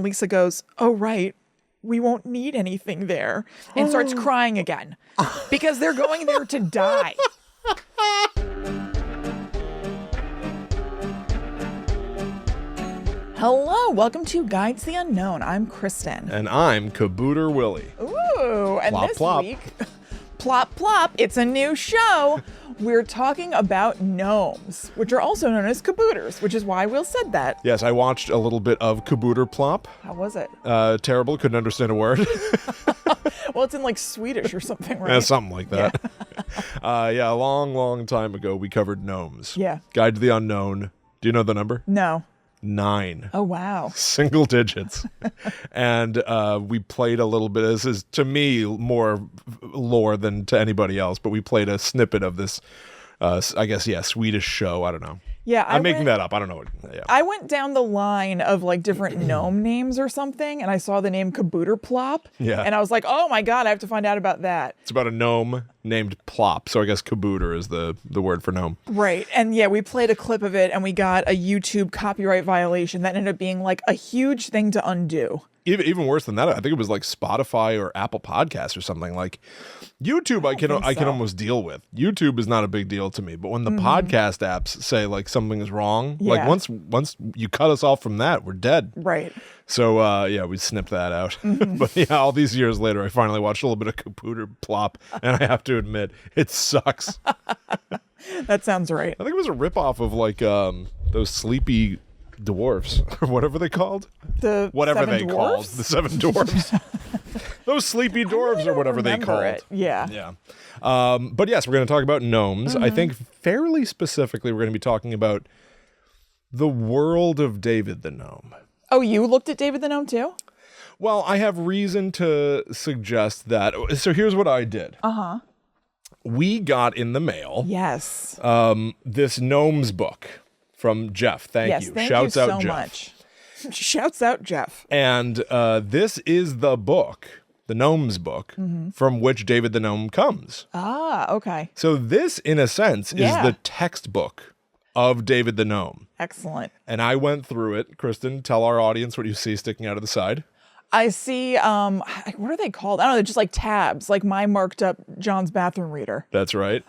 Lisa goes, oh, right. We won't need anything there. And starts crying again because they're going there to die. Hello, welcome to Guides the Unknown. I'm Kristen. And I'm Kabooter Willie. Ooh, and Plop, this plop. week, plop, plop, it's a new show. We're talking about gnomes, which are also known as kabooters, which is why Will said that. Yes, I watched a little bit of Kabooter Plop. How was it? Terrible, couldn't understand a word. Well, it's in like Swedish or something, right? Something like that. A long time ago, we covered gnomes. Yeah. Guide to the Unknown. Do you know the number? No. 9. Oh, wow. Single digits. And we played a little bit. This is, to me, more lore than to anybody else, but we played a snippet of this, Swedish show. I don't know. Yeah, I'm making that up. I don't know. Yeah. I went down the line of like different gnome names or something, and I saw the name Kabooter Plop. Yeah. And I was like, oh my God, I have to find out about that. It's about a gnome named Plop. So I guess kabooter is the word for gnome. Right. And yeah, we played a clip of it and we got a YouTube copyright violation that ended up being like a huge thing to undo. Even worse than that, I think it was like Spotify or Apple Podcasts or something. Like YouTube, I can almost deal with. YouTube is not a big deal to me, but when the podcast apps say like something is wrong, like once you cut us off from that, we're dead. Right. So we snipped that out. But yeah, all these years later, I finally watched a little bit of Kabooter Plop, and I have to admit, it sucks. That sounds right. I think it was a ripoff of like those Sleepy Dwarfs or whatever they called. The Seven Dwarfs. Those Sleepy Dwarves or whatever they called it. Yeah. But yes, we're going to talk about gnomes. I think fairly specifically we're going to be talking about the world of David the Gnome. Oh, you looked at David the Gnome too? Well, I have reason to suggest that. So here's what I did. We got in the mail Yes. this gnomes book from Jeff. Thank you. Shouts out so Jeff. much. Shouts out Jeff. And this is the book, the gnomes book, from which David the Gnome comes. Ah, okay. So this, in a sense, is the textbook of David the Gnome. Excellent. And I went through it. Kristen, tell our audience what you see sticking out of the side. I see, what are they called? I don't know, they're just like tabs, like my marked up John's bathroom reader. That's right.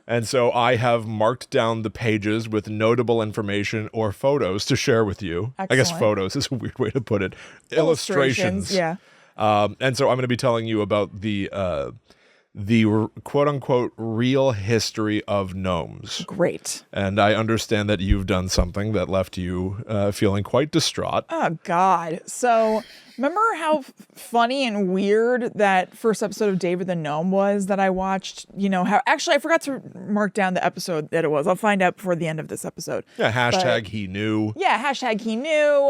And so I have marked down the pages with notable information or photos to share with you. Excellent. I guess photos is a weird way to put it. Illustrations. Yeah. And so I'm going to be telling you about the quote-unquote real history of gnomes. Great. And I understand that you've done something that left you feeling quite distraught. Oh, God. So remember how funny and weird that first episode of David the Gnome was that I watched? You know, how actually I forgot to mark down the episode that it was. I'll find out before the end of this episode. Yeah, hashtag he knew. Yeah, hashtag he knew,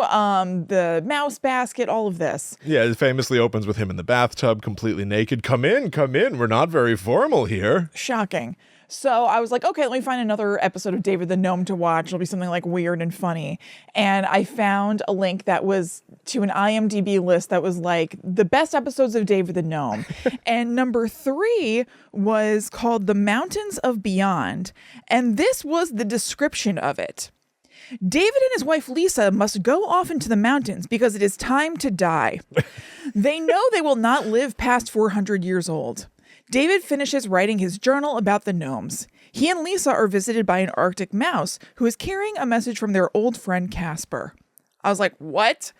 the mouse basket, all of this. Yeah, it famously opens with him in the bathtub, completely naked. Come in. We're not very formal here. Shocking. So I was like, okay, let me find another episode of David the Gnome to watch. It'll be something like weird and funny. And I found a link that was to an IMDb list that was like the best episodes of David the Gnome. And number 3 was called The Mountains of Beyond. And this was the description of it. David and his wife Lisa must go off into the mountains because it is time to die. They know they will not live past 400 years old. David finishes writing his journal about the gnomes. He and Lisa are visited by an Arctic mouse who is carrying a message from their old friend Casper. I was like, what?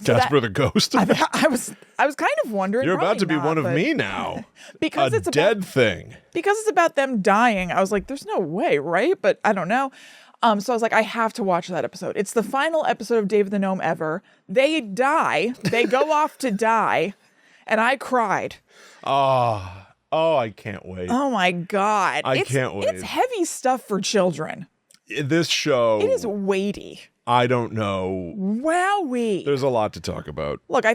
Casper the ghost? I was kind of wondering. You're about to be not, one of me now. Because it's dead thing. Because it's about them dying. I was like, there's no way, right? But I don't know. So I was like, I have to watch that episode. It's the final episode of David the Gnome ever. They die. They go off to die. And I cried. Oh, I can't wait. Oh my God. I can't wait. It's heavy stuff for children. This show. It is weighty. I don't know. Wowee. There's a lot to talk about. Look, I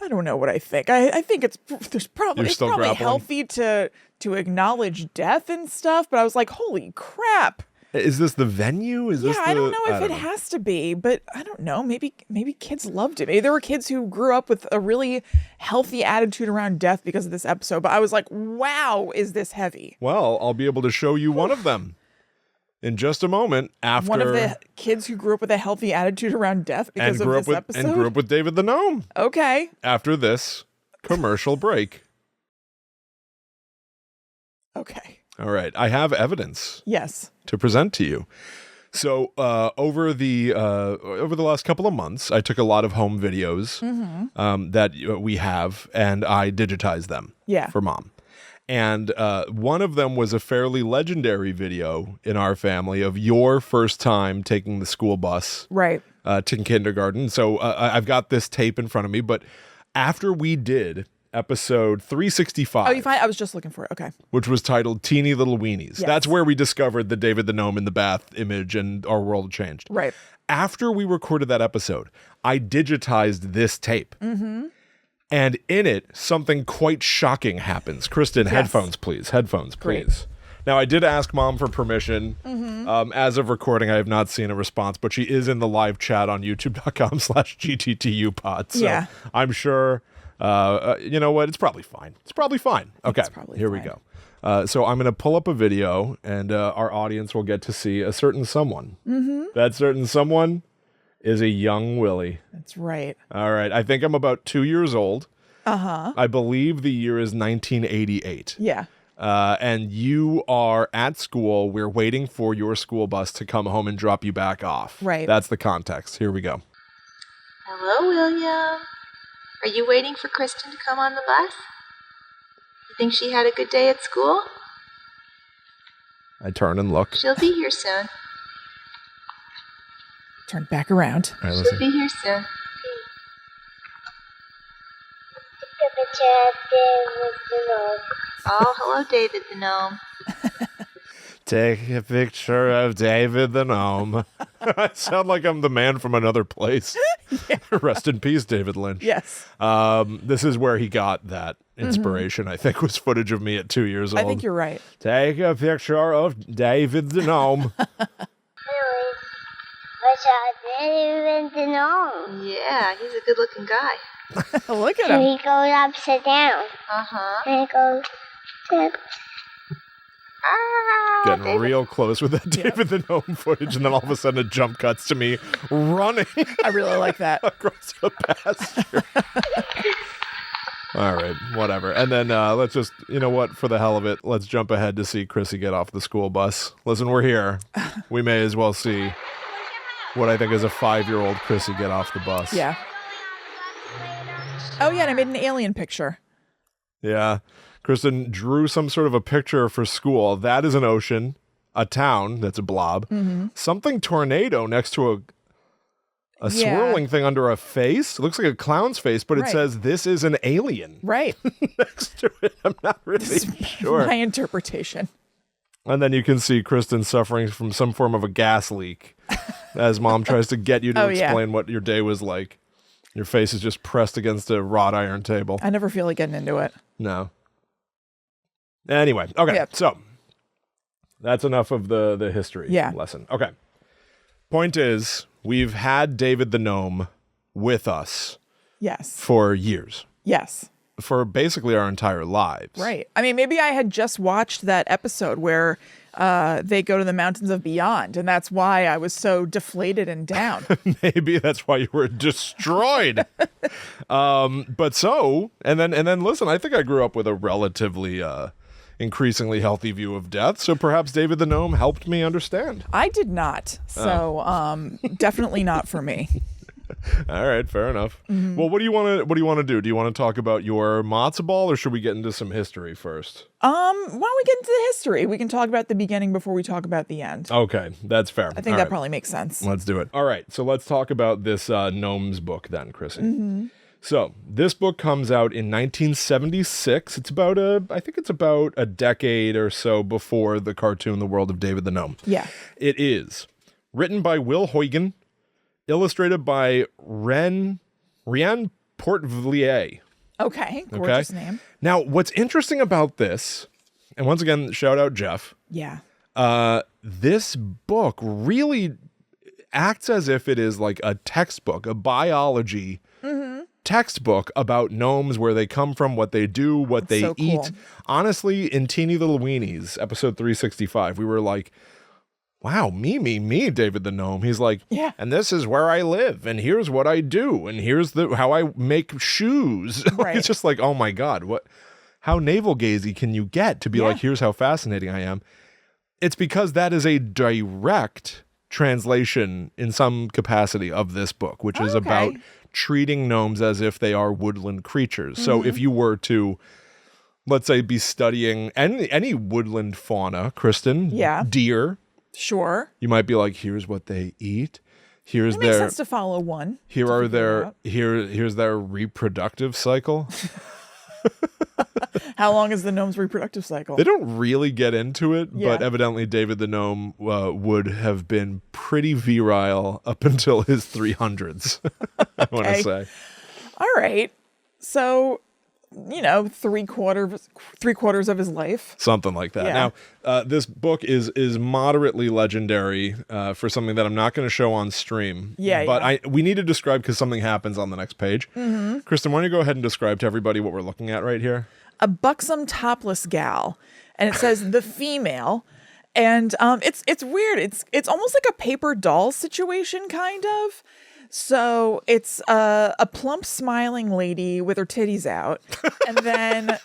don't know what I think. I think it's probably healthy to acknowledge death and stuff, but I was like, holy crap. Is this the venue? I don't know if it has to be, but I don't know. Maybe kids loved it. Maybe there were kids who grew up with a really healthy attitude around death because of this episode. But I was like, wow, is this heavy? Well, I'll be able to show you one of them. in just a moment after one of the kids who grew up with a healthy attitude around death because of this episode. And grew up with David the Gnome. Okay. After this commercial break. Okay. All right. I have evidence. Yes. To present to you. So over the last couple of months, I took a lot of home videos that we have, and I digitized them for Mom. And one of them was a fairly legendary video in our family of your first time taking the school bus to kindergarten. So I've got this tape in front of me, but after we did episode 365. Oh, you find I was just looking for it. Okay. Which was titled Teeny Little Weenies. Yes. That's where we discovered the David the Gnome in the bath image and our world changed. Right. After we recorded that episode, I digitized this tape. And in it, something quite shocking happens. Kristen, headphones, please. Headphones, please. Great. Now, I did ask Mom for permission. As of recording, I have not seen a response, but she is in the live chat on youtube.com/GTTUpod. So I'm sure... you know what? It's probably fine. It's probably fine. Okay, here we go. So I'm going to pull up a video, and our audience will get to see a certain someone. That certain someone is a young Willie. That's right. All right. I think I'm about 2 years old. I believe the year is 1988. Yeah. And you are at school. We're waiting for your school bus to come home and drop you back off. Right. That's the context. Here we go. Hello, William. Are you waiting for Kristen to come on the bus? You think she had a good day at school? I turn and look. She'll be here soon. Turn back around. All right, She'll be here soon. Oh, hello, David the Gnome. Take a picture of David the Gnome. I sound like I'm the man from another place. Rest in peace, David Lynch. Yes. This is where he got that inspiration, I think, was footage of me at 2 years old. I think you're right. Take a picture of David the Gnome. David the Gnome. Yeah, he's a good-looking guy. Look at him. He goes upside down. And he goes... Getting real close with that David the Gnome footage, and then all of a sudden a jump cuts to me running. I really like that. Across a pasture. All right, whatever. And then let's just, you know what, for the hell of it, let's jump ahead to see Chrissy get off the school bus. Listen, we're here. We may as well see what I think is a 5-year-old Chrissy get off the bus. Yeah. Oh, yeah, and I made an alien picture. Yeah. Kristen drew some sort of a picture for school. That is an ocean, a town, that's a blob, something tornado next to a swirling thing under a face. It looks like a clown's face, but it says this is an alien. Right. Next to it. I'm not really sure. My interpretation. And then you can see Kristen suffering from some form of a gas leak as Mom tries to get you to explain what your day was like. Your face is just pressed against a wrought iron table. I never feel like getting into it. No. Anyway, okay, so that's enough of the history lesson. Okay. Point is, we've had David the Gnome with us. Yes. For years. Yes. For basically our entire lives. Right. I mean, maybe I had just watched that episode where they go to the mountains of beyond, and that's why I was so deflated and down. Maybe that's why you were destroyed. But so, and then listen, I think I grew up with a relatively increasingly healthy view of death, so perhaps David the Gnome helped me understand. I did not, so definitely not for me. All right, fair enough. Well, what do you want to do? Do you want to talk about your matzo ball, or should we get into some history first? Why don't we get into the history? We can talk about the beginning before we talk about the end. Okay, that's fair. I think that probably makes sense. Let's do it. All right, so let's talk about this Gnomes book then, Kristen. So this book comes out in 1976. It's about I think it's about a decade or so before the cartoon The World of David the Gnome. Yeah. It is written by Will Huygen, illustrated by Rian Portvilliers. Okay, gorgeous name. Now, what's interesting about this, and once again, shout out Jeff. Yeah. This book really acts as if it is like a textbook, a biology textbook about gnomes, where they come from, what they do, what they eat. Honestly, in Teeny Little Weenies, episode 365, we were like, wow, me, David the Gnome. He's like, Yeah. and this is where I live, and here's what I do, and here's how I make shoes. Right. It's just like, oh my God, how navel-gazy can you get to be like, here's how fascinating I am? It's because that is a direct translation in some capacity of this book, which is about treating gnomes as if they are woodland creatures. So if you were to, let's say, be studying any woodland fauna, Kristen, deer, Sure. you might be like, here's what they eat. Here's It makes their sense to follow one. here's their reproductive cycle. How long is the gnome's reproductive cycle? They don't really get into it, Yeah. but evidently David the Gnome would have been pretty virile up until his 300s, I want to say. All right. So, 3/4 of his life. Something like that. Yeah. Now, this book is moderately legendary for something that I'm not going to show on stream. Yeah, But we need to describe because something happens on the next page. Mm-hmm. Kristen, why don't you go ahead and describe to everybody what we're looking at right here? A buxom topless gal, and it says the female, and it's weird. It's almost like a paper doll situation, kind of. So it's a plump, smiling lady with her titties out, and then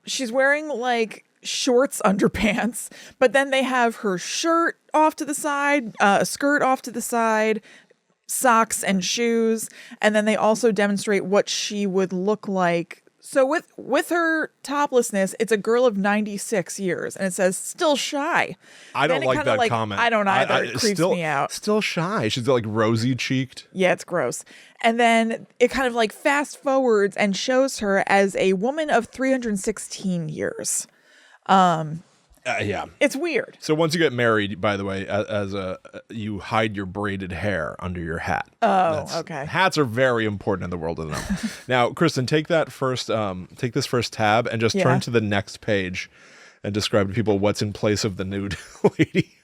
she's wearing like shorts underpants, but then they have her shirt off to the side, a skirt off to the side, socks and shoes, and then they also demonstrate what she would look like. So with her toplessness, it's a girl of 96 years, and it says still shy. I don't like that like, comment. I don't either. It creeps me out. Still shy. She's like rosy cheeked. Yeah, it's gross. And then it kind of like fast forwards and shows her as a woman of 316 years. Yeah. It's weird. So once you get married, by the way, you hide your braided hair under your hat. Oh, okay. Hats are very important in the world of the gnome. Now, Kristen, take this first tab and just turn to the next page and describe to people what's in place of the nude lady.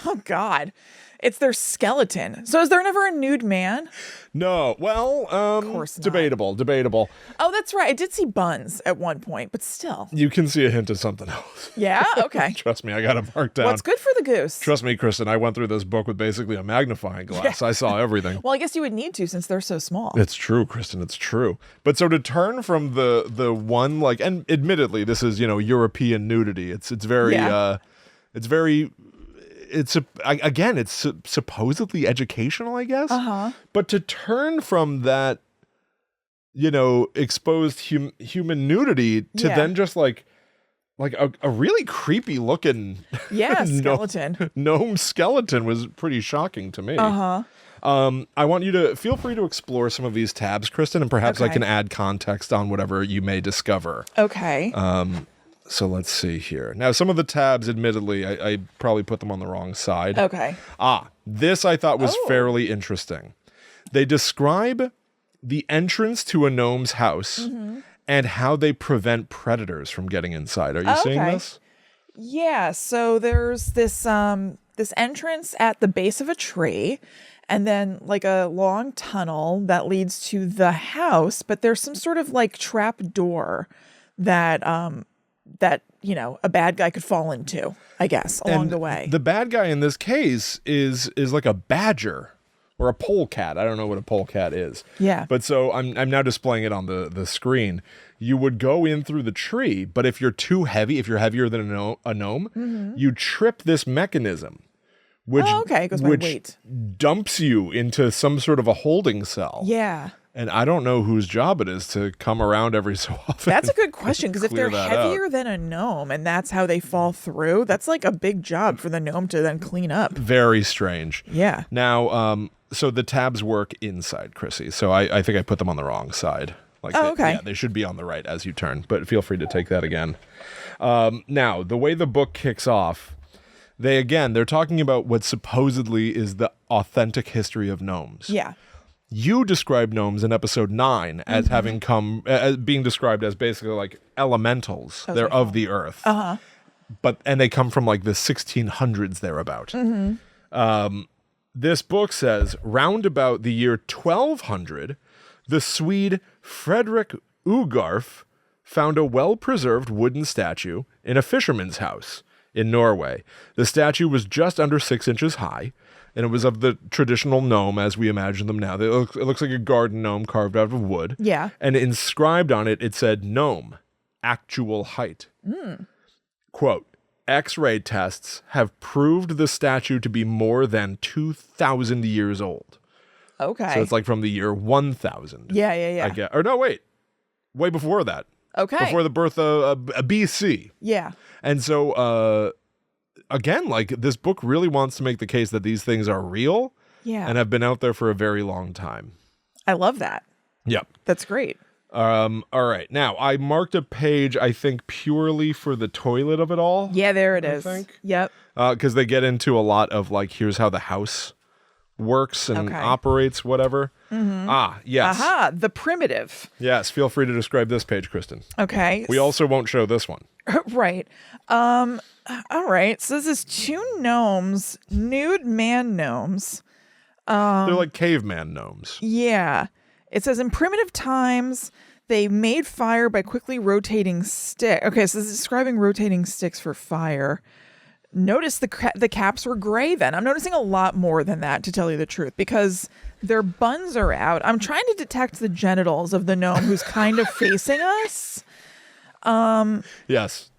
Oh, God. It's their skeleton. So is there never a nude man? No. Well, Of course not. Debatable. Oh, that's right. I did see buns at one point, but still. You can see a hint of something else. Yeah? Okay. Trust me, I got it marked down. What's good for the goose? Trust me, Kristen, I went through this book with basically a magnifying glass. I saw everything. Well, I guess you would need to since they're so small. It's true, Kristen. It's true. But so to turn from the one, like, and admittedly, this is, European nudity. It's very, it's supposedly educational, I guess. Uh-huh. But to turn from that, exposed human nudity to then just like a really creepy looking skeleton. gnome skeleton was pretty shocking to me. Uh-huh. I want you to feel free to explore some of these tabs, Kristen, and perhaps I can add context on whatever you may discover. Okay. So let's see here. Now, some of the tabs, admittedly, I probably put them on the wrong side. Okay. This I thought was fairly interesting. They describe the entrance to a gnome's house and how they prevent predators from getting inside. Are you seeing this? Yeah. So there's this entrance at the base of a tree, and then like a long tunnel that leads to the house. But there's some sort of like trap door that a bad guy could fall into, I guess, along the way. The bad guy in this case is like a badger or a polecat. I don't know what a polecat is. Yeah. But so I'm now displaying it on the screen. You would go in through the tree, but if you're too heavy, if you're heavier than a gnome, you trip this mechanism, which, it goes by weight. Dumps you into some sort of a holding cell. Yeah. And I don't know whose job it is to come around every so often. That's a good question, because if they're clear that heavier than a gnome and that's how they fall through, that's like a big job for the gnome to then clean up. Very strange. Yeah. Now, so the tabs work inside, Chrissy. So I think I put them on the wrong side. Okay. They should be on the right as you turn, but feel free to take that again. Now, the way the book kicks off, they're talking about what supposedly is the authentic history of gnomes. Yeah. You described gnomes in episode 9 as having come, as being described as basically like elementals. They're of the earth. Uh-huh. And they come from like the 1600s thereabout. This book says, round about the year 1200, the Swede Frederick Ugarf found a well-preserved wooden statue in a fisherman's house in Norway. The statue was just under 6 inches high, and it was of the traditional gnome as we imagine them now. It looks like a garden gnome carved out of wood. Yeah. And inscribed on it, it said, "Gnome, actual height." Quote, "X-ray tests have proved the statue to be more than 2,000 years old." Okay. So it's like from the year 1000. Yeah. I guess. Or no, wait. Way before that. Okay. Before the birth of BC. Yeah. And so, again, like this book really wants to make the case that these things are real Yeah. and have been out there for a very long time. I love that. Yep. That's great. All right. Now, I marked a page, I think, purely for the toilet of it all. Yeah, there it is. think. Yep. Because they get into a lot of like, here's how the house works and operates, whatever. Yes. Aha, the primitive. Yes. Feel free to describe this page, Kristen. Okay. We also won't show this one. Right. All right. So this is 2 gnomes, nude man gnomes. They're like caveman gnomes. Yeah. It says in primitive times, they made fire by quickly rotating stick. Okay, so this is describing rotating sticks for fire. Notice the caps were gray then. I'm noticing a lot more than that, to tell you the truth, because their buns are out. I'm trying to detect the genitals of the gnome who's kind of facing us. Yes.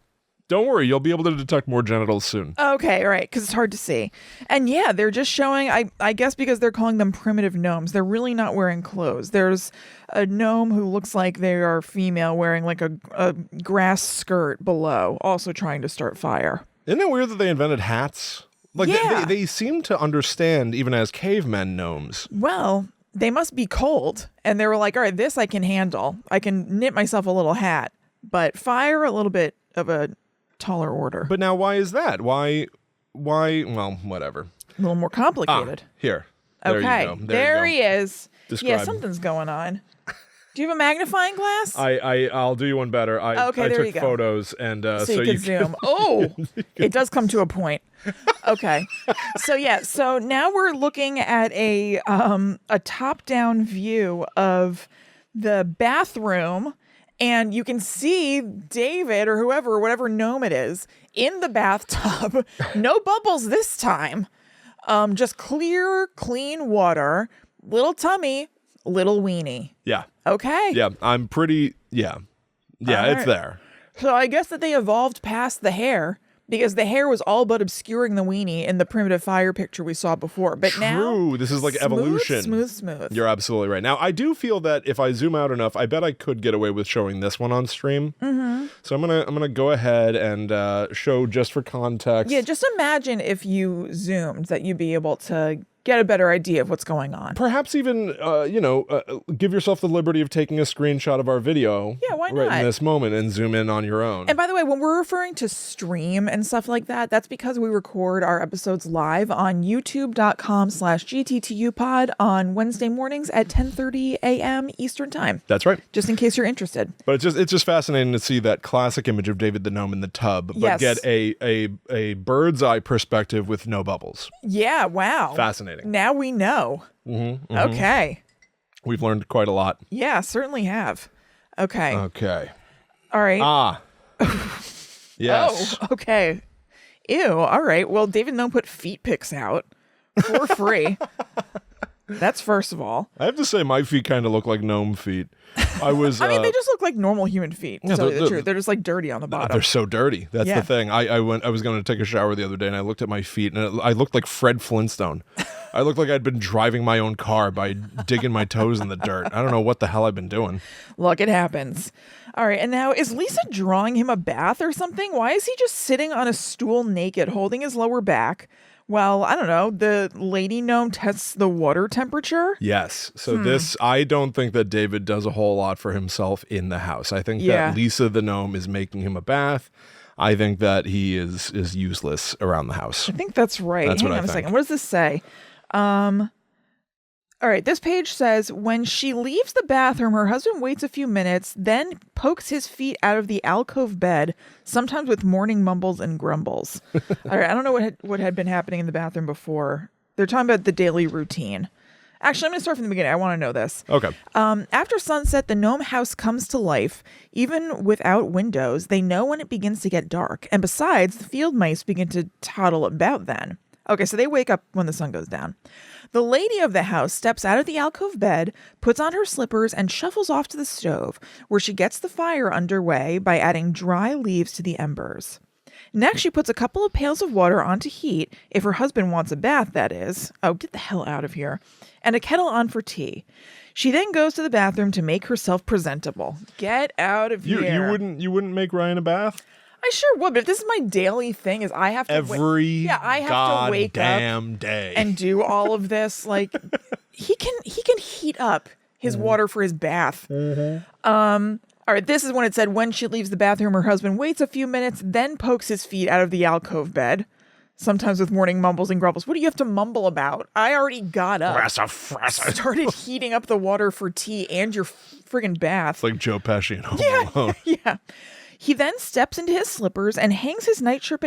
Don't worry, you'll be able to detect more genitals soon. Okay, all right, because it's hard to see. And yeah, they're just showing, I guess because they're calling them primitive gnomes, they're really not wearing clothes. There's a gnome who looks like they are female wearing like a grass skirt below, also trying to start fire. Isn't it weird that they invented hats? Like Yeah. they seem to understand even as cavemen gnomes. Well, they must be cold. And they were like, all right, this I can handle. I can knit myself a little hat. But fire, a little bit of a taller order. But now why is that? Why, well, whatever. A little more complicated. Here. There Okay. you go. There you he is. Describe. Yeah, something's going on. Do you have a magnifying glass? I'll do you one better. I Okay, there took you go. photos and so you can zoom. Oh, it does come to a point. Okay. So yeah, so now we're looking at a top-down view of the bathroom, and you can see David or whoever, whatever gnome it is, in the bathtub. No bubbles this time. Just clear, clean water, little tummy, little weenie. Yeah. Okay. Yeah, I'm pretty Yeah, All it's right. there. So I guess that they evolved past the hair, because the hair was all but obscuring the weenie in the primitive fire picture we saw before. But now, True. This is like evolution. Smooth. You're absolutely right. Now, I do feel that if I zoom out enough, I bet I could get away with showing this one on stream. Mm-hmm. So I'm gonna go ahead and show just for context. Yeah, just imagine if you zoomed that you'd be able to get a better idea of what's going on. Perhaps even, give yourself the liberty of taking a screenshot of our video Yeah, why right not? in this moment and zoom in on your own. And by the way, when we're referring to stream and stuff like that, that's because we record our episodes live on youtube.com/gttupod on Wednesday mornings at 10:30 a.m. Eastern time. That's right. Just in case you're interested. But it's just fascinating to see that classic image of David the Gnome in the tub, but Yes. get a bird's eye perspective with no bubbles. Yeah, wow. Fascinating. Now we know. Okay. We've learned quite a lot. Yeah, certainly have. Okay. Okay. All right. Yes. Oh, okay. Ew. All right. Well, David Gnome put feet pics out for free. That's first of all. I have to say my feet kind of look like gnome feet. I was. I mean, they just look like normal human feet. To tell you the truth, they're just like dirty on the bottom. They're so dirty. That's Yeah. the thing. I was going to take a shower the other day and I looked at my feet and I looked like Fred Flintstone. I looked like I'd been driving my own car by digging my toes in the dirt. I don't know what the hell I've been doing. Look, it happens. All right. And now, is Lisa drawing him a bath or something? Why is he just sitting on a stool naked, holding his lower back? Well, I don't know, the lady gnome tests the water temperature. Yes. So this, I don't think that David does a whole lot for himself in the house. I think Yeah. that Lisa the gnome is making him a bath. I think that he is useless around the house. I think that's right. That's Hang what on I a think. second. What does this say? All right, this page says, when she leaves the bathroom, her husband waits a few minutes, then pokes his feet out of the alcove bed, sometimes with morning mumbles and grumbles. All right, I don't know what had been happening in the bathroom before. They're talking about the daily routine. Actually, I'm going to start from the beginning. I want to know this. Okay. After sunset, the gnome house comes to life. Even without windows, they know when it begins to get dark. And besides, the field mice begin to toddle about then. Okay, so they wake up when the sun goes down. The lady of the house steps out of the alcove bed, puts on her slippers, and shuffles off to the stove, where she gets the fire underway by adding dry leaves to the embers. Next, she puts a couple of pails of water on to heat, if her husband wants a bath, that is. Oh, get the hell out of here. And a kettle on for tea. She then goes to the bathroom to make herself presentable. Get out of here. You wouldn't make Ryan a bath? I sure would, but if this is my daily thing, is I have to I have to wake damn up day and do all of this. Like he can heat up his water for his bath. All right, this is when it said when she leaves the bathroom, her husband waits a few minutes, then pokes his feet out of the alcove bed, sometimes with morning mumbles and grumbles. What do you have to mumble about? I already got up, started heating up the water for tea and your friggin' bath. It's like Joe Pesci in Home Alone. Yeah. He then steps into his slippers and hangs his nightshirt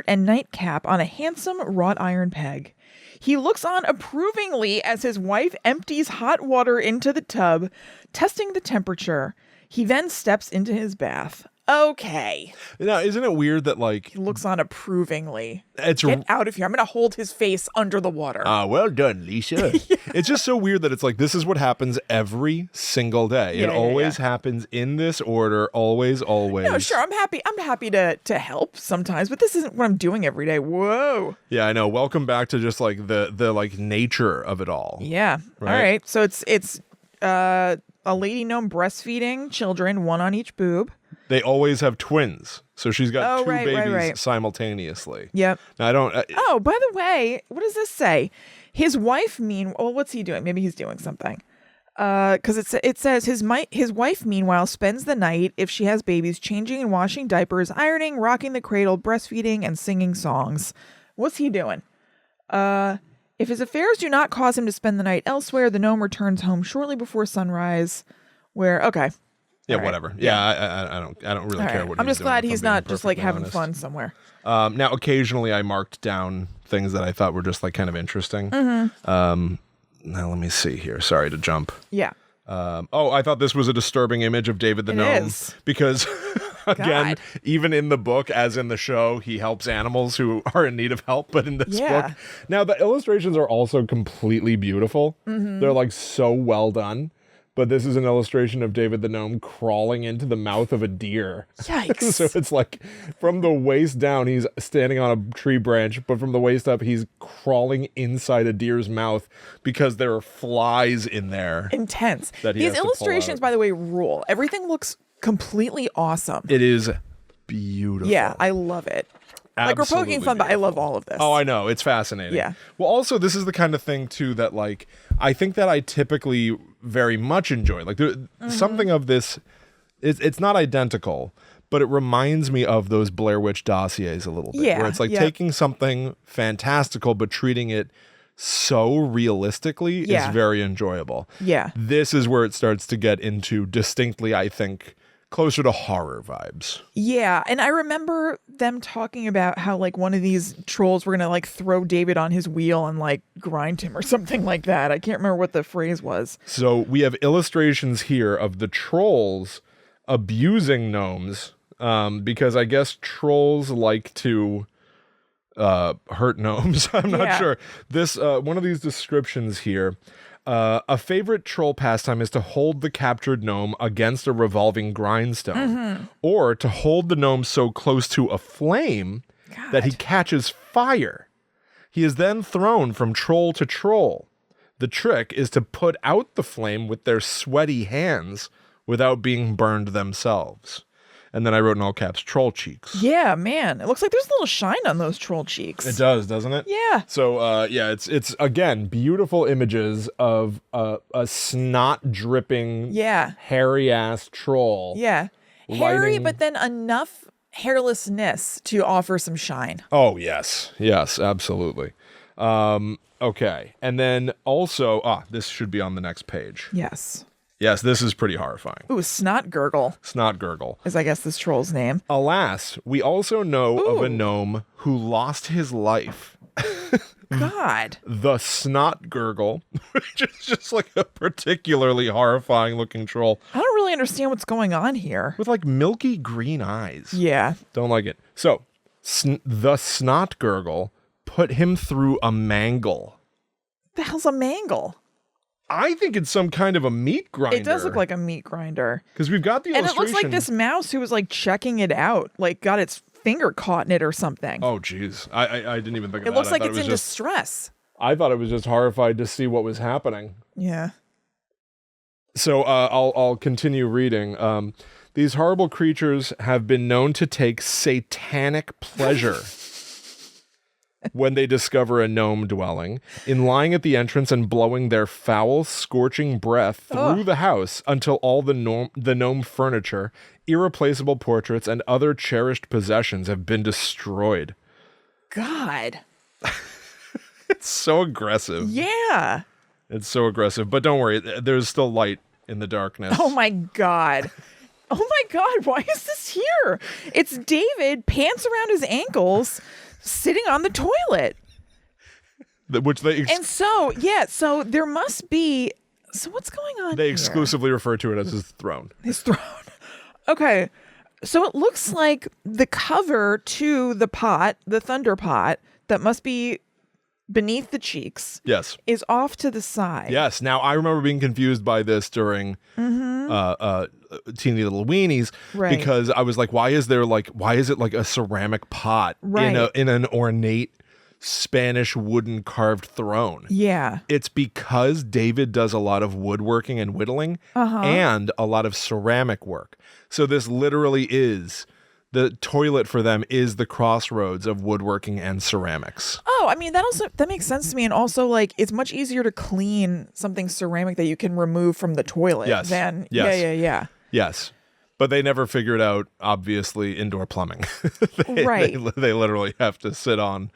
and nightcap on a handsome wrought iron peg. He looks on approvingly as his wife empties hot water into the tub, testing the temperature. He then steps into his bath. Okay. Now, isn't it weird that, like... He looks on approvingly. Get out of here. I'm going to hold his face under the water. Well done, Lisa. It's just so weird that it's like, this is what happens every single day. It always happens in this order, always. No, sure. I'm happy to help sometimes, but this isn't what I'm doing every day. Whoa. Yeah, I know. Welcome back to just, like, the like, nature of it all. Yeah. Right? All right. So it's a lady gnome breastfeeding children, one on each boob. They always have twins. So she's got two babies right. simultaneously. Yep. Now, I don't... oh, by the way, what does this say? His wife what's he doing? Maybe he's doing something. Because it says his wife, meanwhile, spends the night, if she has babies, changing and washing diapers, ironing, rocking the cradle, breastfeeding, and singing songs. What's he doing? If his affairs do not cause him to spend the night elsewhere, the gnome returns home shortly before sunrise. Okay. Yeah, All right. whatever. Yeah, I don't really care what. I'm just glad he's not just like having honest. fun somewhere. Now, occasionally, I marked down things that I thought were just like kind of interesting. Now, let me see here. Sorry to jump. Yeah. I thought this was a disturbing image of David the Gnome because, again, God. even in the book, as in the show, he helps animals who are in need of help. But in this book, now the illustrations are also completely beautiful. They're like so well done. But this is an illustration of David the Gnome crawling into the mouth of a deer. Yikes. So it's like from the waist down, he's standing on a tree branch, but from the waist up, he's crawling inside a deer's mouth because there are flies in there. Intense. That he These has to pull illustrations, out. by the way, rule. Everything looks completely awesome. It is beautiful. Yeah, I love it. Like, we're poking fun, but I love all of this. Oh, I know. It's fascinating. Yeah. Well, also, this is the kind of thing, too, that, like, I think that I typically very much enjoy. Like, something of this, it's not identical, but it reminds me of those Blair Witch dossiers a little bit. Yeah, where it's like taking something fantastical, but treating it so realistically is very enjoyable. Yeah. This is where it starts to get into distinctly, I think, closer to horror vibes. Yeah, and I remember them talking about how like one of these trolls were gonna like throw David on his wheel and like grind him or something like that. I can't remember what the phrase was. So we have illustrations here of the trolls abusing gnomes because I guess trolls like to hurt gnomes. I'm not sure. This one of these descriptions here. A favorite troll pastime is to hold the captured gnome against a revolving grindstone, or to hold the gnome so close to a flame that he catches fire. He is then thrown from troll to troll. The trick is to put out the flame with their sweaty hands without being burned themselves. And then I wrote in all caps, troll cheeks. Yeah, man. It looks like there's a little shine on those troll cheeks. It does, doesn't it? Yeah. So, it's again, beautiful images of a snot dripping, hairy-ass troll. Yeah. Hairy, but then enough hairlessness to offer some shine. Oh, yes. Yes, absolutely. Okay. And then also, this should be on the next page. Yes. Yes, this is pretty horrifying. Ooh, Snot Gurgle. Snot Gurgle. Is, I guess, this troll's name. Alas, we also know of a gnome who lost his life God. The snot gurgle, which is just like a particularly horrifying looking troll I don't really understand what's going on here. with like milky green eyes. Yeah. Don't like it. So, the snot gurgle put him through a mangle. The hell's a mangle? I think it's some kind of a meat grinder. It does look like a meat grinder. Because we've got the And it illustration. looks like this mouse who was like checking it out, like got its finger caught in it or something. Oh, jeez. I didn't even think of It that. looks I like thought it's it was in just, distress. I thought it was just horrified to see what was happening. Yeah. So I'll continue reading. These horrible creatures have been known to take satanic pleasure when they discover a gnome dwelling, in lying at the entrance and blowing their foul, scorching breath through the house until all the gnome furniture, irreplaceable portraits, and other cherished possessions have been destroyed. God. It's so aggressive. Yeah. It's so aggressive. But don't worry, there's still light in the darkness. Oh my God. Oh my God. Why is this here? It's David, pants around his ankles, sitting on the toilet. Which they And so, yeah, so there must be. So what's going on they here? exclusively refer to it as his throne. His throne. Okay. So it looks like the cover to the pot, the thunder pot, that must be beneath the cheeks, Yes. is off to the side. Yes. Now I remember being confused by this during Teeny Little Weenies, Right. because I was like, why is it like a ceramic pot Right. in an ornate Spanish wooden carved throne? Yeah. It's because David does a lot of woodworking and whittling and a lot of ceramic work. So this literally is the toilet for them is the crossroads of woodworking and ceramics. Oh, I mean, that makes sense to me. And also, like, it's much easier to clean something ceramic that you can remove from the toilet Yes. than. Yes. Yeah. Yes. But they never figured out, obviously, indoor plumbing. Right. They literally have to sit on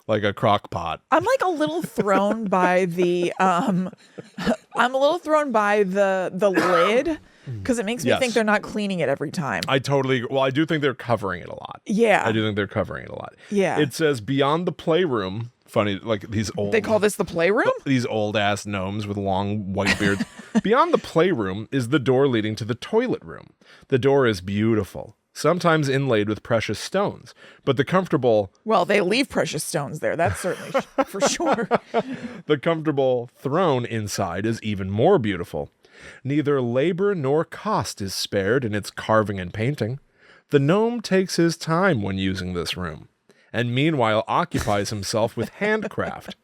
like a crock pot. I'm like a little thrown by the I'm a little thrown by the lid, because it makes me Yes. think they're not cleaning it every time. I do think they're covering it a lot. Yeah. I do think they're covering it a lot. Yeah. It says beyond the playroom. Funny, like these old. They call this the playroom? These old ass gnomes with long white beards. Beyond the playroom is the door leading to the toilet room. The door is beautiful, sometimes inlaid with precious stones, but the comfortable Well, they leave precious stones there. That's certainly for sure. the comfortable throne inside is even more beautiful. Neither labor nor cost is spared in its carving and painting. The gnome takes his time when using this room, and meanwhile occupies himself with handcraft.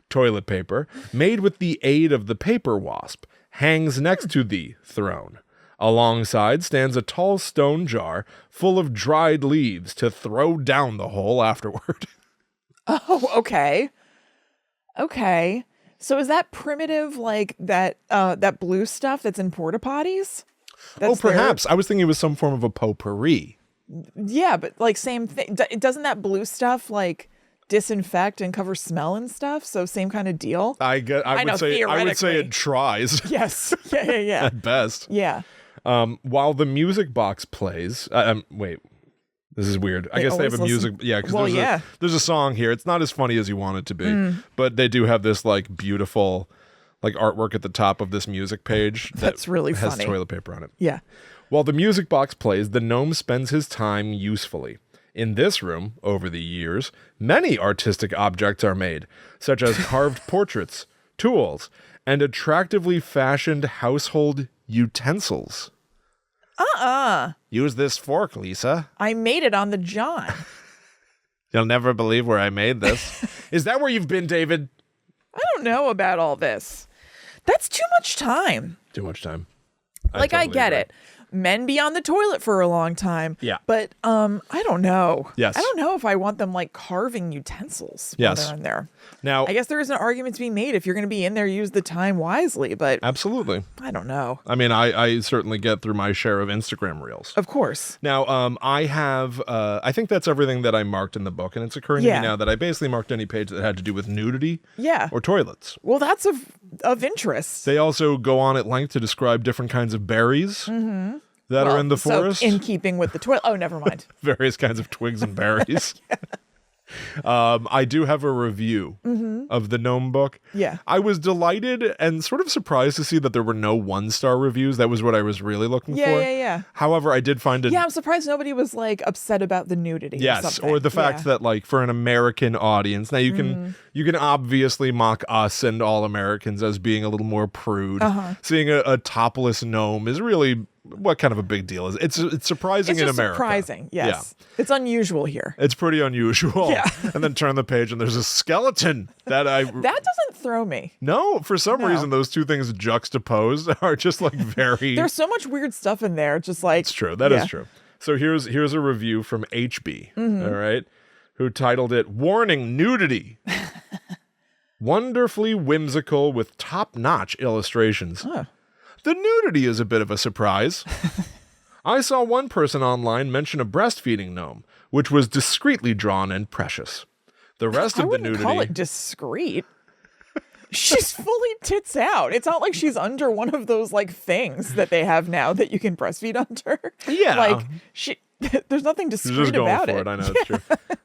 Toilet paper, made with the aid of the paper wasp, hangs next to the throne. Alongside stands a tall stone jar full of dried leaves to throw down the hole afterward. Oh, okay. Okay. So is that primitive, like that blue stuff that's in porta potties? Oh, perhaps. I was thinking it was some form of a potpourri. Yeah, but like same thing. Doesn't that blue stuff like disinfect and cover smell and stuff? So same kind of deal. I would say it tries. Yes. Yeah. At best. Yeah. While the music box plays, wait, this is weird. I guess they have a always music, listen- because there's a song here. It's not as funny as you want it to be, but they do have this like beautiful, like artwork at the top of this music page That's really has funny. toilet paper on it. Yeah. While the music box plays, the gnome spends his time usefully. In this room, over the years, many artistic objects are made, such as carved portraits, tools, and attractively fashioned household utensils. Use this fork, Lisa. I made it on the John. You'll never believe where I made this. Is that where you've been, David? I don't know about all this. That's too much time. Too much time. I totally get agree. it. Men be on the toilet for a long time. Yeah. But I don't know. Yes. I don't know if I want them like carving utensils while Yes. they're in there. Now, I guess there is an argument to be made. If you're going to be in there, use the time wisely. But absolutely. I don't know. I mean, I certainly get through my share of Instagram reels. Of course. Now, I have, I think that's everything that I marked in the book, and it's occurring to Yeah. me now that I basically marked any page that had to do with nudity Yeah. or toilets. Well, that's of interest. They also go on at length to describe different kinds of berries that are in the So forest, in keeping with the toilet. Oh, never mind. various kinds of twigs and berries. I do have a review of the Gnome book. Yeah. I was delighted and sort of surprised to see that there were no 1-star reviews. That was what I was really looking for. Yeah. However, I did find it. Yeah, I'm surprised nobody was like upset about the nudity. Yes, or the fact that like for an American audience, now you can obviously mock us and all Americans as being a little more prude. Seeing a topless gnome is really what kind of a big deal is. It's surprising in America. Surprising, yes. Yeah. It's unusual here. It's pretty unusual. Yeah. And then turn the page and there's a skeleton that doesn't throw me. No, for some reason those two things juxtaposed are just like very. There's so much weird stuff in there. Just like it's true. That is true. So here's a review from HB. All right, who titled it "Warning: Nudity." Wonderfully whimsical with top-notch illustrations. Huh. The nudity is a bit of a surprise. I saw one person online mention a breastfeeding gnome, which was discreetly drawn and precious. The rest of the nudity. I wouldn't call it discreet. She's fully tits out. It's not like she's under one of those like things that they have now that you can breastfeed under. Yeah. Like there's nothing discreet just going about for it. I know it's true.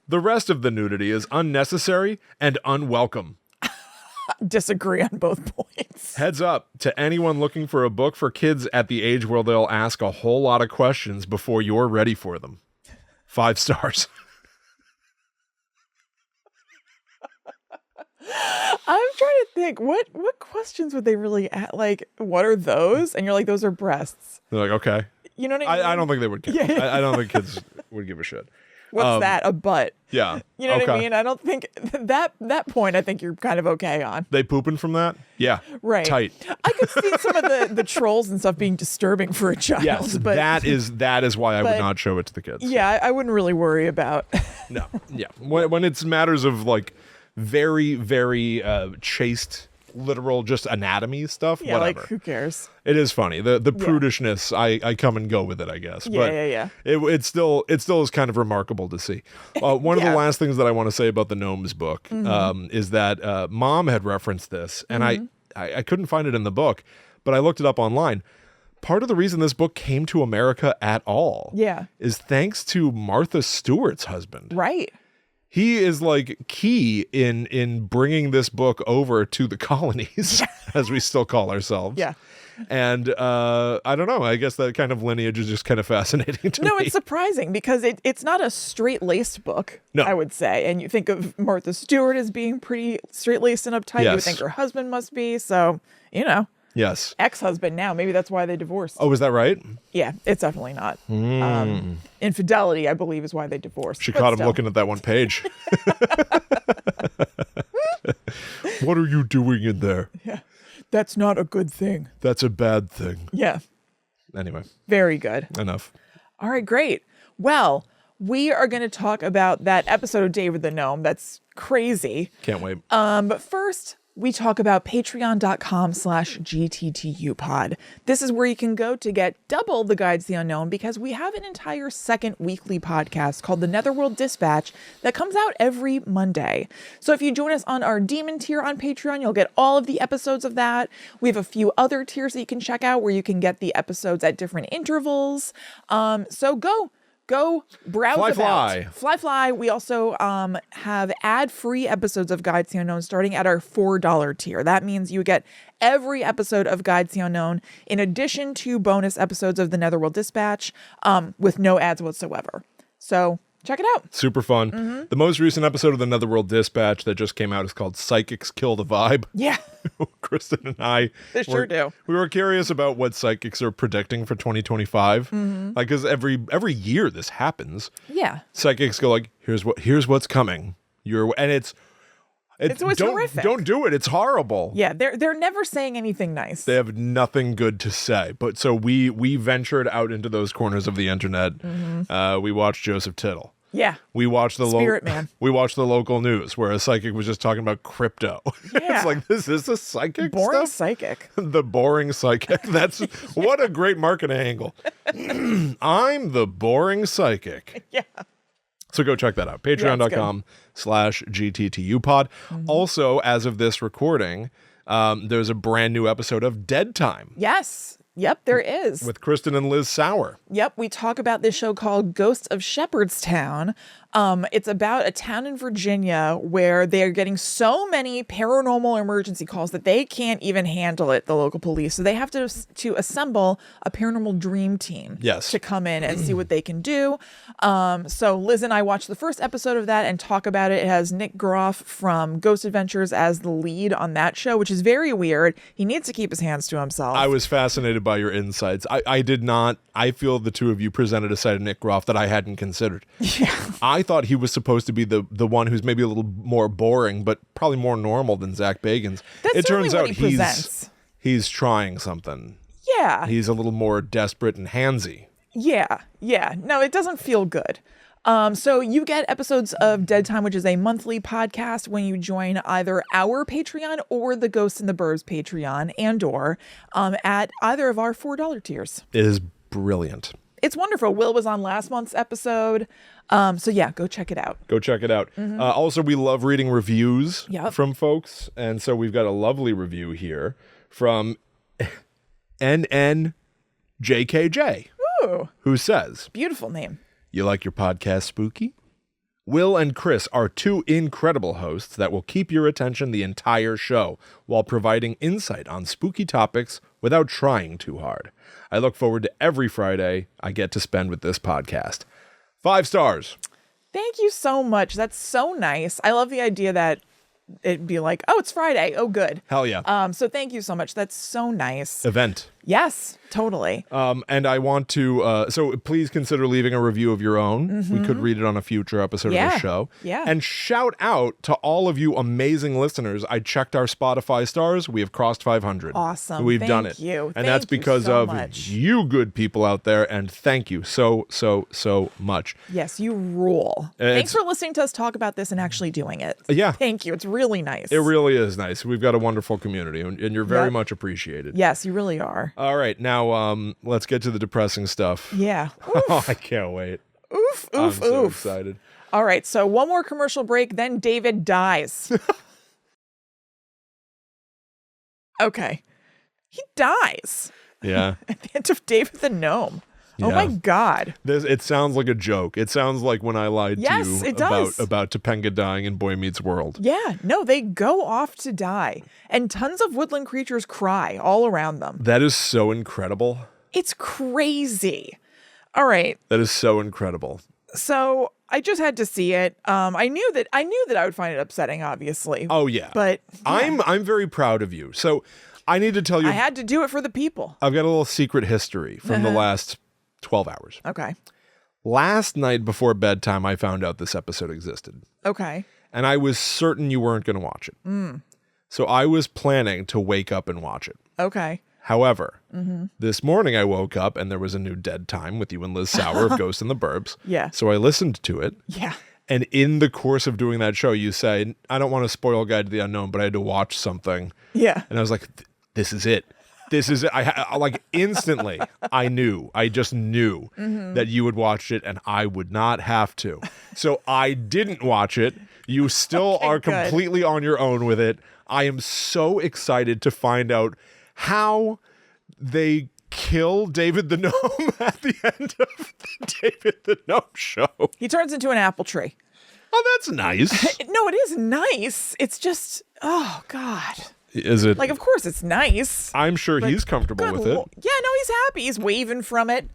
The rest of the nudity is unnecessary and unwelcome. Disagree on both points. Heads up to anyone looking for a book for kids at the age where they'll ask a whole lot of questions before you're ready for them. 5 stars. I'm trying to think, what questions would they really ask? Like, what are those? And you're like, those are breasts. They're like, okay. You know what I mean? I don't think they would care. Yeah. I don't think kids would give a shit. What's that? A butt. Yeah. You know what I mean? I don't think that point I think you're kind of okay on. They pooping from that? Yeah. Right. Tight. I could see some of the trolls and stuff being disturbing for a child. Yes, but that is why I would not show it to the kids. Yeah, I wouldn't really worry about. No. Yeah. When it's matters of like very, very chaste, literal, just anatomy stuff, yeah, whatever. like who cares? It is funny. The prudishness, I come and go with it, I guess. Yeah, but yeah. It still is kind of remarkable to see. One of the last things that I want to say about the Gnomes book is that Mom had referenced this, and I couldn't find it in the book, but I looked it up online. Part of the reason this book came to America at all is thanks to Martha Stewart's husband. Right. He is like key in bringing this book over to the colonies, as we still call ourselves. Yeah. And I don't know. I guess that kind of lineage is just kind of fascinating to me. No, it's surprising because it's not a straight-laced book, no. I would say. And you think of Martha Stewart as being pretty straight-laced and uptight. Yes. You would think her husband must be. So, you know. Yes. Ex-husband now. Maybe that's why they divorced. Oh, is that right? Yeah, it's definitely not. Infidelity, I believe, is why they divorced. She caught him looking at that one page. What are you doing in there? Yeah. That's not a good thing. That's a bad thing. Yeah. Anyway. Very good. Enough. All right, great. Well, we are going to talk about that episode of David the Gnome. That's crazy. Can't wait. But first, we talk about patreon.com/GTTUpod. This is where you can go to get double the Guides to the Unknown because we have an entire second weekly podcast called The Netherworld Dispatch that comes out every Monday. So if you join us on our Demon tier on Patreon, you'll get all of the episodes of that. We have a few other tiers that you can check out where you can get the episodes at different intervals. So go browse Fly. We also have ad-free episodes of Guides to the Unknown starting at our $4 tier. That means you get every episode of Guides to the Unknown in addition to bonus episodes of the Netherworld Dispatch with no ads whatsoever. So check it out. Super fun. The most recent episode of the Netherworld Dispatch that just came out is called Psychics Kill the Vibe. Yeah. Kristen and I. They sure do. We were curious about what psychics are predicting for 2025. Like, because every year this happens. Yeah. Psychics go like, here's what's coming. It's always horrific. Don't do it. It's horrible. Yeah, they're never saying anything nice. They have nothing good to say. But so we ventured out into those corners of the internet. We watched Joseph Tittle. Yeah. We watched the Spirit Man. We watched the local news where a psychic was just talking about crypto. Yeah. It's like, this is a psychic boring stuff? psychic. The boring psychic. That's what a great marketing angle. I'm the boring psychic. Yeah. So go check that out. Patreon.com/GTTUpod. Also, as of this recording, there's a brand new episode of Dead Time. Yes. Yep, there is. With Kristen and Liz Sauer. Yep, we talk about this show called Ghosts of Shepherdstown. It's about a town in Virginia where they are getting so many paranormal emergency calls that they can't even handle it, the local police. So they have to assemble a paranormal dream team to come in and see what they can do. So Liz and I watched the first episode of that and talk about it. It has Nick Groff from Ghost Adventures as the lead on that show, which is very weird. He needs to keep his hands to himself. I was fascinated by your insights. I did not. I feel the two of you presented a side of Nick Groff that I hadn't considered. Yeah. I thought he was supposed to be the one who's maybe a little more boring, but probably more normal than Zach Bagans. It turns out he's trying something. Yeah. He's a little more desperate and handsy. Yeah. No, it doesn't feel good. So you get episodes of Dead Time, which is a monthly podcast when you join either our Patreon or the Ghosts in the Burbs Patreon or at either of our $4 tiers. It is brilliant. It's wonderful. Will was on last month's episode. So yeah, go check it out. Go check it out. Mm-hmm. Also, we love reading reviews from folks. And so we've got a lovely review here from NNJKJ, who says, beautiful name. You like your podcast spooky? Will and Chris are two incredible hosts that will keep your attention the entire show while providing insight on spooky topics without trying too hard. I look forward to every Friday I get to spend with this podcast. 5 stars. Thank you so much. That's so nice. I love the idea that it'd be like, oh, it's Friday. Oh, good. Hell yeah. So thank you so much. That's so nice. Event. Yes, totally. And I want to, so please consider leaving a review of your own. Mm-hmm. We could read it on a future episode of the show. Yeah. And shout out to all of you amazing listeners. I checked our Spotify stars. We have crossed 500. Awesome. We've done it. Thank you. And that's because so of much. you good people out there. And thank you so much. Yes, you rule. Thanks for listening to us talk about this and actually doing it. Yeah. Thank you. It's really nice. It really is nice. We've got a wonderful community and you're very much appreciated. Yes, you really are. All right. Now, let's get to the depressing stuff. Yeah. Oh, I can't wait. Oof. I'm so excited. All right. So one more commercial break, then David dies. Okay. He dies. Yeah. At the end of David the Gnome. Yeah. Oh my God. It sounds like a joke. It sounds like when I lied to you about Topanga dying in Boy Meets World. Yeah, no, they go off to die. And tons of woodland creatures cry all around them. That is so incredible. It's crazy. All right. That is so incredible. So I just had to see it. I knew that I would find it upsetting, obviously. Oh yeah. But yeah. I'm very proud of you. So I need to tell you, I had to do it for the people. I've got a little secret history from the last 12 hours. Okay. Last night before bedtime, I found out this episode existed. Okay. And I was certain you weren't going to watch it. So I was planning to wake up and watch it. Okay. However, this morning I woke up and there was a new Dead Time with you and Liz Sauer of Ghosts in the Burbs. Yeah. So I listened to it. Yeah. And in the course of doing that show, you say, I don't want to spoil Guide to the Unknown, but I had to watch something. Yeah. And I was like, this is it. This is it. I like instantly, I just knew that you would watch it and I would not have to. So I didn't watch it. You still are completely on your own with it. I am so excited to find out how they kill David the Gnome at the end of the David the Gnome show. He turns into an apple tree. Oh, that's nice. No, it is nice. It's just, oh God. Is it? Like, of course it's nice. I'm sure he's comfortable with it. Yeah, no, he's happy. He's waving from it.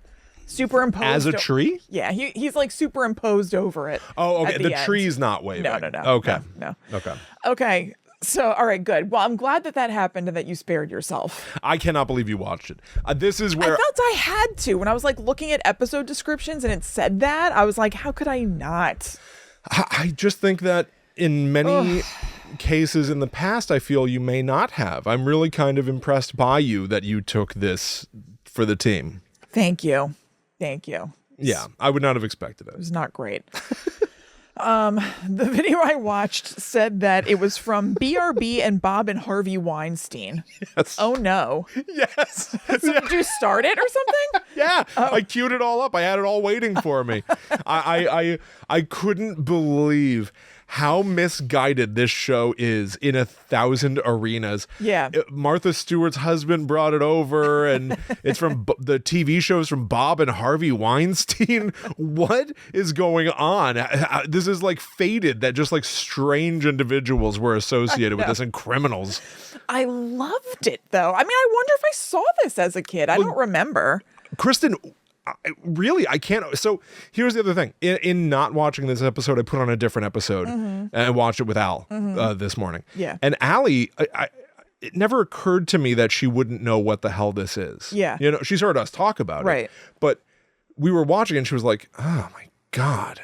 Superimposed. As a tree? Yeah, he's like superimposed over it. Oh, okay. The end. tree's not waving. No. Okay. No. Okay. Okay. So, all right, good. Well, I'm glad that happened and that you spared yourself. I cannot believe you watched it. This is where I felt I had to. When I was like looking at episode descriptions and it said that, I was like, how could I not? I just think that in many cases in the past, I feel you may not have. I'm really kind of impressed by you that you took this for the team. Thank you. Yeah, I would not have expected it. It was not great. The video I watched said that it was from BRB and Bob and Harvey Weinstein. Yes. Oh no. Yes. So did you start it or something? Yeah. I queued it all up. I had it all waiting for me. I couldn't believe how misguided this show is in 1,000 arenas. Yeah. Martha Stewart's husband brought it over, and it's from the TV shows from Bob and Harvey Weinstein. What is going on? This is like fated that just like strange individuals were associated with this and criminals. I loved it, though. I mean, I wonder if I saw this as a kid. I don't remember. Kristen, I can't. So here's the other thing. In not watching this episode, I put on a different episode and I watched it with Al this morning. Yeah. And Allie, it never occurred to me that she wouldn't know what the hell this is. Yeah. You know, she's heard us talk about Right. it. But we were watching and she was like, oh my God.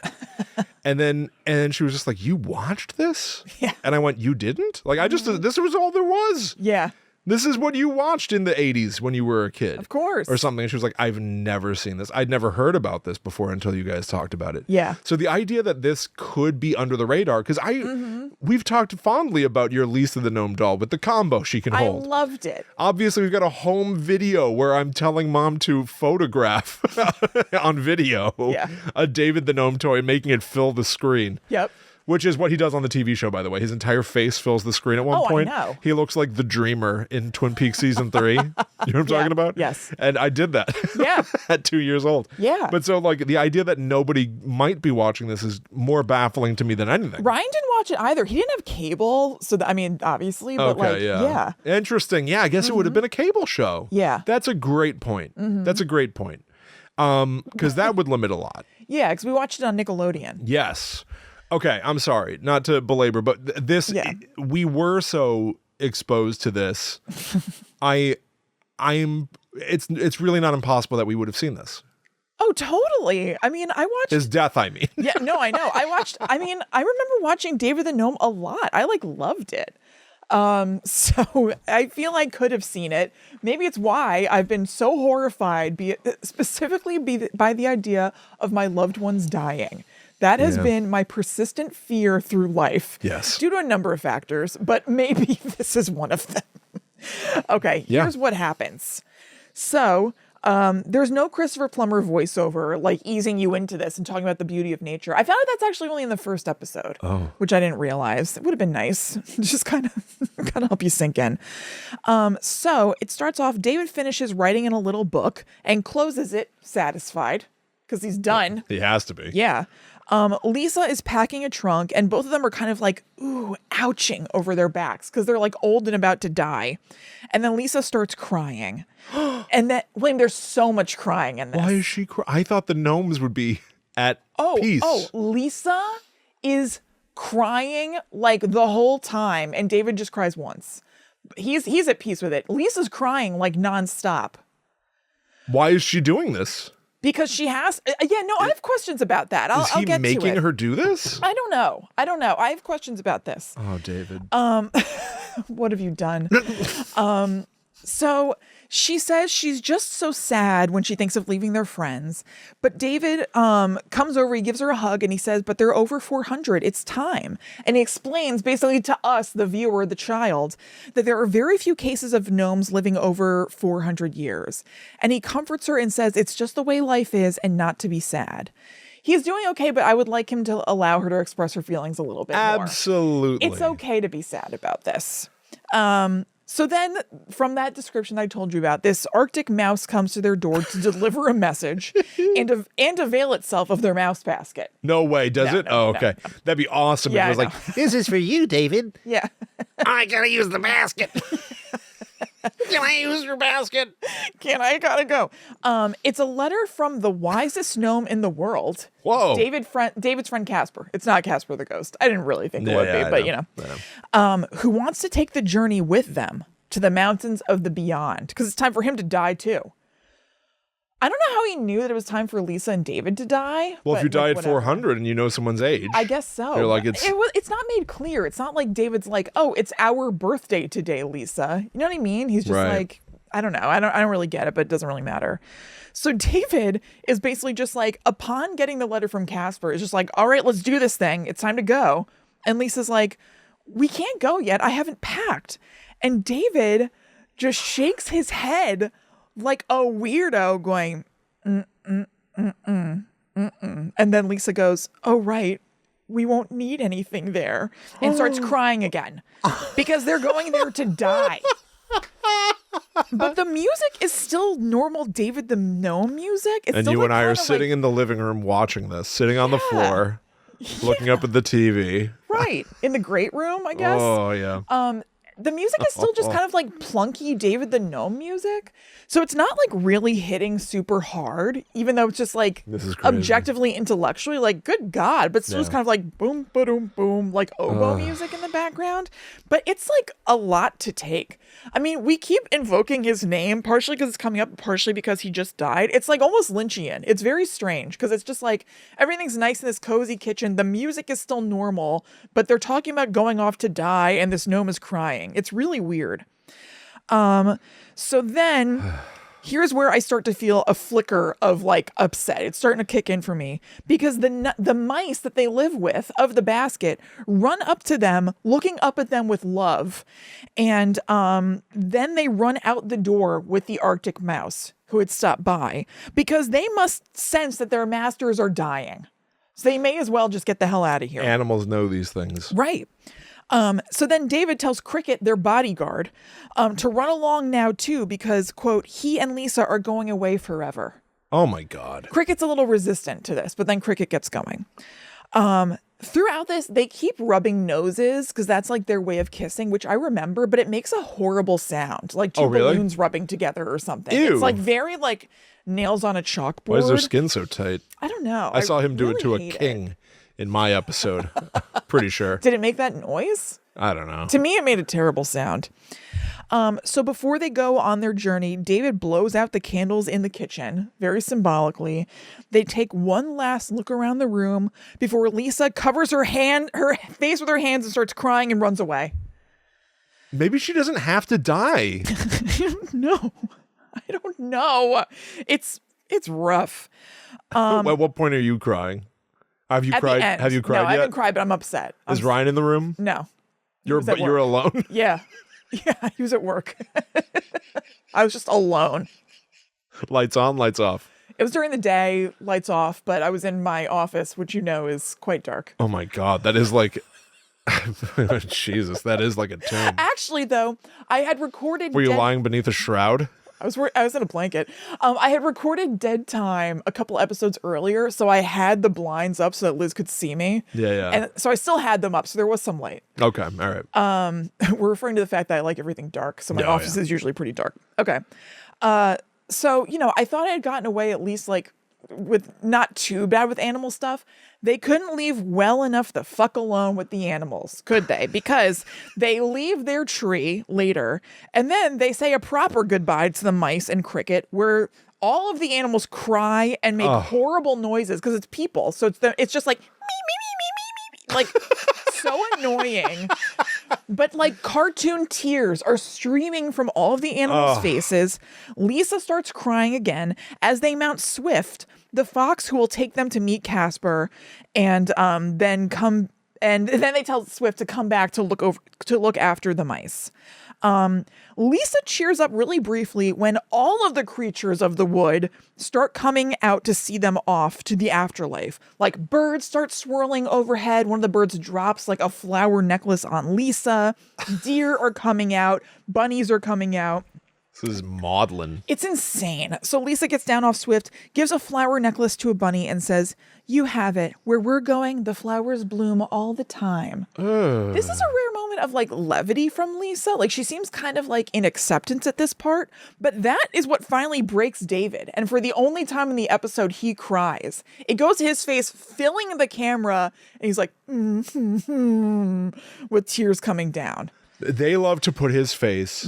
and then she was just like, you watched this? Yeah. And I went, you didn't? Like, this was all there was. Yeah. This is what you watched in the 80s when you were a kid. Of course. Or something. And she was like, I've never seen this. I'd never heard about this before until you guys talked about it. Yeah. So the idea that this could be under the radar, because we've talked fondly about your Lisa the Gnome doll with the combo she can hold. I loved it. Obviously, we've got a home video where I'm telling mom to photograph on video a David the Gnome toy, making it fill the screen. Yep. Which is what he does on the TV show, by the way. His entire face fills the screen at one point. I know. He looks like the Dreamer in Twin Peaks season 3. You know what I'm talking about? Yes. And I did that. Yeah. At 2 years old. Yeah. But so like the idea that nobody might be watching this is more baffling to me than anything. Ryan didn't watch it either. He didn't have cable, so I mean, obviously, but yeah. Interesting. Yeah, I guess it would have been a cable show. Yeah. That's a great point. That's a great point. Because that would limit a lot. Yeah, because we watched it on Nickelodeon. Yes. Okay, I'm sorry, not to belabor, but we were so exposed to this. It's really not impossible that we would have seen this. Oh, totally. I mean, I watched His death, I mean. Yeah, no, I know. I remember watching David the Gnome a lot. I loved it. So I feel I could have seen it. Maybe it's why I've been so horrified, specifically by the idea of my loved ones dying. That has been my persistent fear through life. Yes. Due to a number of factors, but maybe this is one of them. Okay, here's what happens. So, there's no Christopher Plummer voiceover, like easing you into this and talking about the beauty of nature. I found out that's actually only in the first episode, which I didn't realize. It would have been nice. Just kind of help you sink in. So it starts off, David finishes writing in a little book and closes it satisfied because he's done. He has to be. Yeah. Lisa is packing a trunk and both of them are kind of like, ouching over their backs because they're like old and about to die. And then Lisa starts crying. And then, William, there's so much crying in this. Why is she crying? I thought the gnomes would be at peace. Lisa is crying like the whole time and David just cries once. He's at peace with it. Lisa's crying like nonstop. Why is she doing this? Because she has, I have questions about that. I'll get to it. Is he making her do this? I don't know. I have questions about this. Oh, David. What have you done? So she says she's just so sad when she thinks of leaving their friends. But David comes over, he gives her a hug, and he says, but they're over 400. It's time. And he explains basically to us, the viewer, the child, that there are very few cases of gnomes living over 400 years. And he comforts her and says it's just the way life is and not to be sad. He's doing okay, but I would like him to allow her to express her feelings a little bit more. Absolutely. It's okay to be sad about this. So then, from that description I told you about, this Arctic mouse comes to their door to deliver a message and avail itself of their mouse basket. No way, does it? No, okay. No. That'd be awesome if it was like, this is for you, David. Yeah. I gotta use the basket. Can I use your basket? I gotta go. It's a letter from the wisest gnome in the world. Whoa. David's friend Casper. It's not Casper the ghost. I didn't really think it would be, but you know. Who wants to take the journey with them to the mountains of the beyond, because it's time for him to die too. I don't know how he knew that it was time for Lisa and David to die. Well, if you die at 400 and you know someone's age, I guess so. You're like, it's not made clear. It's not like David's like, oh, it's our birthday today, Lisa. You know what I mean? He's just like, I don't know. I don't really get it, but it doesn't really matter. So David is basically just like, upon getting the letter from Casper, is just like, all right, let's do this thing. It's time to go. And Lisa's like, we can't go yet. I haven't packed. And David just shakes his head like a weirdo going, and then Lisa goes, oh, right, we won't need anything there, and starts crying again because they're going there to die. But the music is still normal David the Gnome music. It's And still you and I are kinda sitting in the living room watching this, sitting on the floor, looking up at the TV. right in the great room, I guess. Oh, yeah. The music is still just kind of like plunky David the Gnome music. So it's not like really hitting super hard, even though it's just like This is crazy. objectively intellectually like, good God, but still just kind of like boom, ba-doom, boom, like oboe music in the background. But it's like a lot to take. I mean, we keep invoking his name, partially because it's coming up, partially because he just died. It's like almost Lynchian. It's very strange because it's just like everything's nice in this cozy kitchen. The music is still normal, but they're talking about going off to die and this gnome is crying. It's really weird. So then here's where I start to feel a flicker of like upset. It's starting to kick in for me because the mice that they live with of the basket run up to them, looking up at them with love. And then they run out the door with the Arctic mouse who had stopped by because they must sense that their masters are dying. So they may as well just get the hell out of here. Animals know these things. Right. So then David tells Cricket, their bodyguard, to run along now too because, quote, he and Lisa are going away forever. Oh, my God. Cricket's a little resistant to this, but then Cricket gets going. Throughout this, they keep rubbing noses because that's like their way of kissing, which I remember, but it makes a horrible sound, like two balloons rubbing together or something. Ew. It's like very like nails on a chalkboard. Why is their skin so tight? I don't know. I saw him do it to a hate king in my episode. Pretty sure. Did it make that noise? I don't know. To me, it made a terrible sound. So before they go on their journey, David blows out the candles in the kitchen, very symbolically. They take one last look around the room before Lisa covers her face with her hands and starts crying and runs away. Maybe she doesn't have to die. No, I don't know. It's rough. At what point are you crying? Have you At cried? the end. Have you cried no, yet? I haven't cried, but I'm upset. Is Ryan in the room? No. You're alone. Yeah. Yeah, he was at work. I was just alone. Lights on, lights off. It was during the day, lights off, but I was in my office, which you know is quite dark. Oh my God, that is like, Jesus, that is like a tomb. Actually, though, I had recorded. Were you lying beneath a shroud? I was in a blanket. I had recorded Dead Time a couple episodes earlier, so I had the blinds up so that Liz could see me. Yeah. And so I still had them up, so there was some light. Okay, all right. We're referring to the fact that I like everything dark, so my Oh, office is usually pretty dark. Okay. So, I thought I had gotten away at least like with not too bad with animal stuff. They couldn't leave well enough the fuck alone with the animals, could they? Because they leave their tree later, and then they say a proper goodbye to the mice and Cricket, where all of the animals cry and make horrible noises because it's people. So it's just like me, like so annoying. But like cartoon tears are streaming from all of the animals' faces. Lisa starts crying again as they mount Swift, the fox who will take them to meet Casper, and then they tell Swift to come back to look after the mice. Lisa cheers up really briefly when all of the creatures of the wood start coming out to see them off to the afterlife. Like birds start swirling overhead. One of the birds drops like a flower necklace on Lisa. Deer are coming out. Bunnies are coming out. This is maudlin. It's insane. So Lisa gets down off Swift, gives a flower necklace to a bunny and says, "You have it. Where we're going, the flowers bloom all the time." This is a rare moment of like levity from Lisa. Like she seems kind of like in acceptance at this part, but that is what finally breaks David. And for the only time in the episode, he cries. It goes to his face, filling the camera, and he's like, with tears coming down. They love to put his face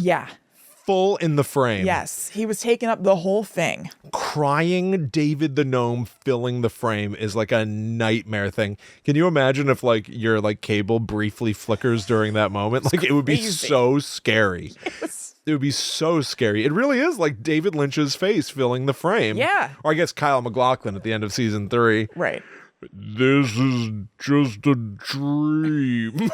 full in the frame. Yes, he was taking up the whole thing. Crying David the Gnome filling the frame is like a nightmare thing. Can you imagine if like your like cable briefly flickers during that moment? Like it would be so scary. It would be so scary. It really is like David Lynch's face filling the frame. Yeah. Or I guess Kyle MacLachlan at the end of season 3. Right. This is just a dream.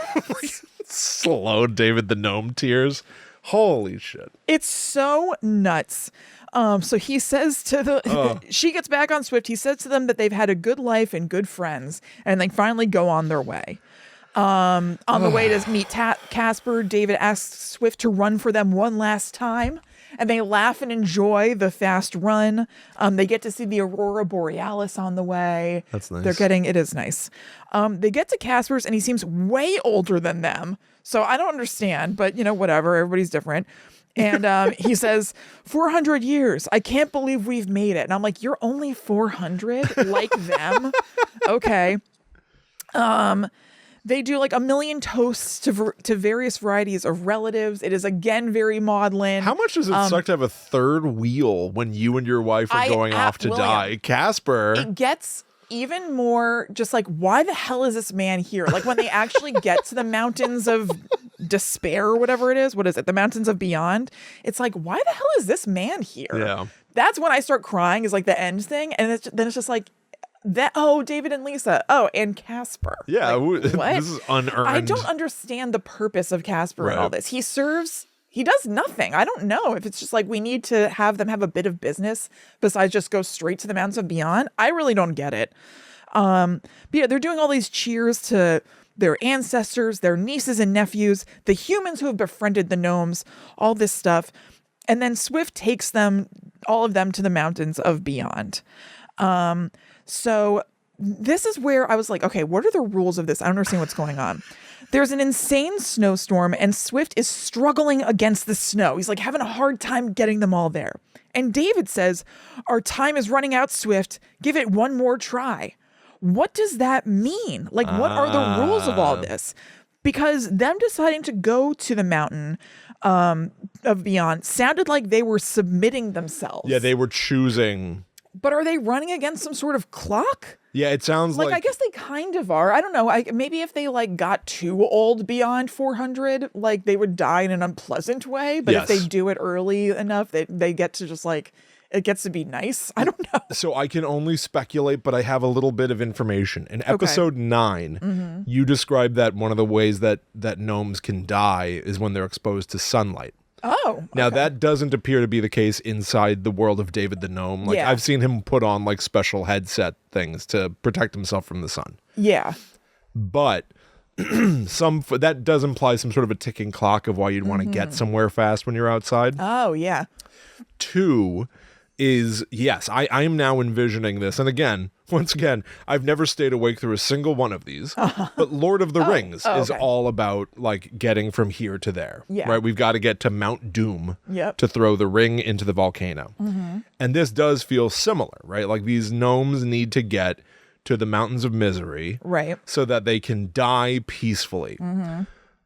Slow David the Gnome tears. Holy shit. It's so nuts. So he says to the, she gets back on Swift. He says to them that they've had a good life and good friends, and they finally go on their way. On the way to meet Casper, David asks Swift to run for them one last time, and they laugh and enjoy the fast run. They get to see the Aurora Borealis on the way. That's nice. It is nice. They get to Casper's, and he seems way older than them. So I don't understand, but whatever. Everybody's different. And he says, 400 years. I can't believe we've made it. And I'm like, you're only 400 like them? Okay. They do like a million toasts to various varieties of relatives. It is again very maudlin. How much does it suck to have a third wheel when you and your wife are going off to die? Casper. It gets even more just like, why the hell is this man here? Like when they actually get to the mountains of despair or whatever it is. What is it? The mountains of beyond. It's like, why the hell is this man here? Yeah. That's when I start crying, is like the end thing. And then it's just like, David and Lisa. Oh, and Casper. Yeah, like, what? This is unearned. I don't understand the purpose of Casper in all this. He does nothing. I don't know if it's just like we need to have them have a bit of business besides just go straight to the mountains of beyond. I really don't get it. But yeah, they're doing all these cheers to their ancestors, their nieces and nephews, the humans who have befriended the gnomes, all this stuff. And then Swift takes all of them to the mountains of beyond. So this is where I was like, okay, what are the rules of this? I don't understand what's going on. There's an insane snowstorm and Swift is struggling against the snow. He's like having a hard time getting them all there. And David says, our time is running out, Swift. Give it one more try. What does that mean? Like, what are the rules of all this? Because them deciding to go to the mountain of beyond sounded like they were submitting themselves. Yeah, they were choosing. But are they running against some sort of clock? Yeah, it sounds like I guess they kind of are. I don't know. Maybe if they like got too old beyond 400, like they would die in an unpleasant way. But if they do it early enough, they get to just like, it gets to be nice. I don't know. So I can only speculate, but I have a little bit of information. In episode 9, you described that one of the ways that gnomes can die is when they're exposed to sunlight. Oh. Now, that doesn't appear to be the case inside the world of David the Gnome. Like, I've seen him put on, like, special headset things to protect himself from the sun. Yeah. But that does imply some sort of a ticking clock of why you'd want to get somewhere fast when you're outside. Oh, yeah. 2 is, yes, I am now envisioning this. And again, once again, I've never stayed awake through a single one of these. But Lord of the Rings is all about like getting from here to there. Yeah. Right? We've got to get to Mount Doom to throw the ring into the volcano. And this does feel similar, right? Like these gnomes need to get to the mountains of misery. Right. So that they can die peacefully.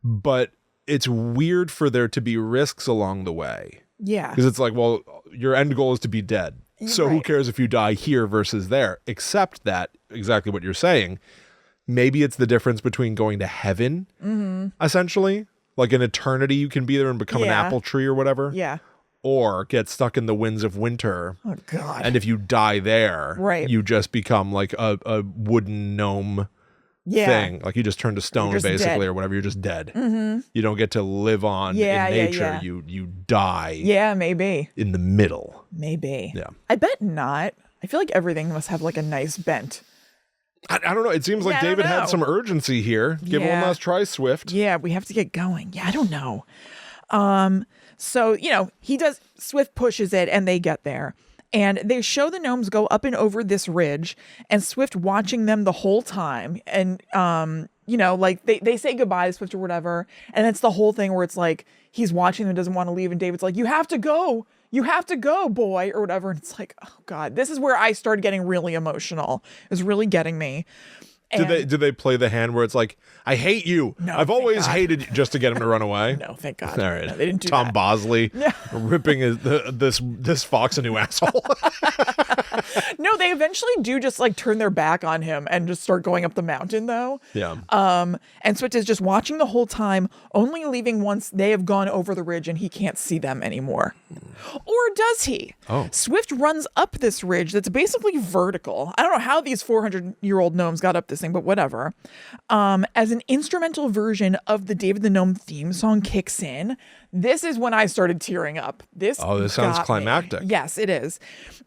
But it's weird for there to be risks along the way. Yeah. Because it's like, well, your end goal is to be dead. So who cares if you die here versus there? Except that, exactly what you're saying, maybe it's the difference between going to heaven, essentially. Like an eternity, you can be there and become an apple tree or whatever. Yeah. Or get stuck in the winds of winter. Oh, God. And if you die there, you just become like a wooden gnome thing. Like you just turn to stone basically dead. or whatever. You're just dead. You don't get to live on in nature. You die. Yeah, maybe. In the middle. Maybe. Yeah. I bet not. I feel like everything must have like a nice bent. I don't know. It seems like David had some urgency here. Give one last try, Swift. Yeah, we have to get going. Yeah, I don't know. So, Swift pushes it and they get there. And they show the gnomes go up and over this ridge and Swift watching them the whole time. And, like they say goodbye to Swift or whatever. And it's the whole thing where it's like, he's watching them, doesn't want to leave. And David's like, you have to go, boy, or whatever. And it's like, oh God, this is where I started getting really emotional. It was really getting me. Did they play the hand where it's like, I hate you. No, I've always hated you, just to get him to run away? No, thank God. All right. No, they didn't do Tom that. Bosley ripping this fox a new asshole. No, they eventually eventually do just like turn their back on him and just start going up the mountain though. Yeah. And Swift is just watching the whole time, only leaving once they have gone over the ridge and he can't see them anymore. Or does he? Oh. Swift runs up this ridge that's basically vertical. I don't know how these 400-year-old gnomes got up this thing, but whatever. As an instrumental version of the David the Gnome theme song kicks in, this is when I started tearing up. This sounds got climactic. me. Yes, it is.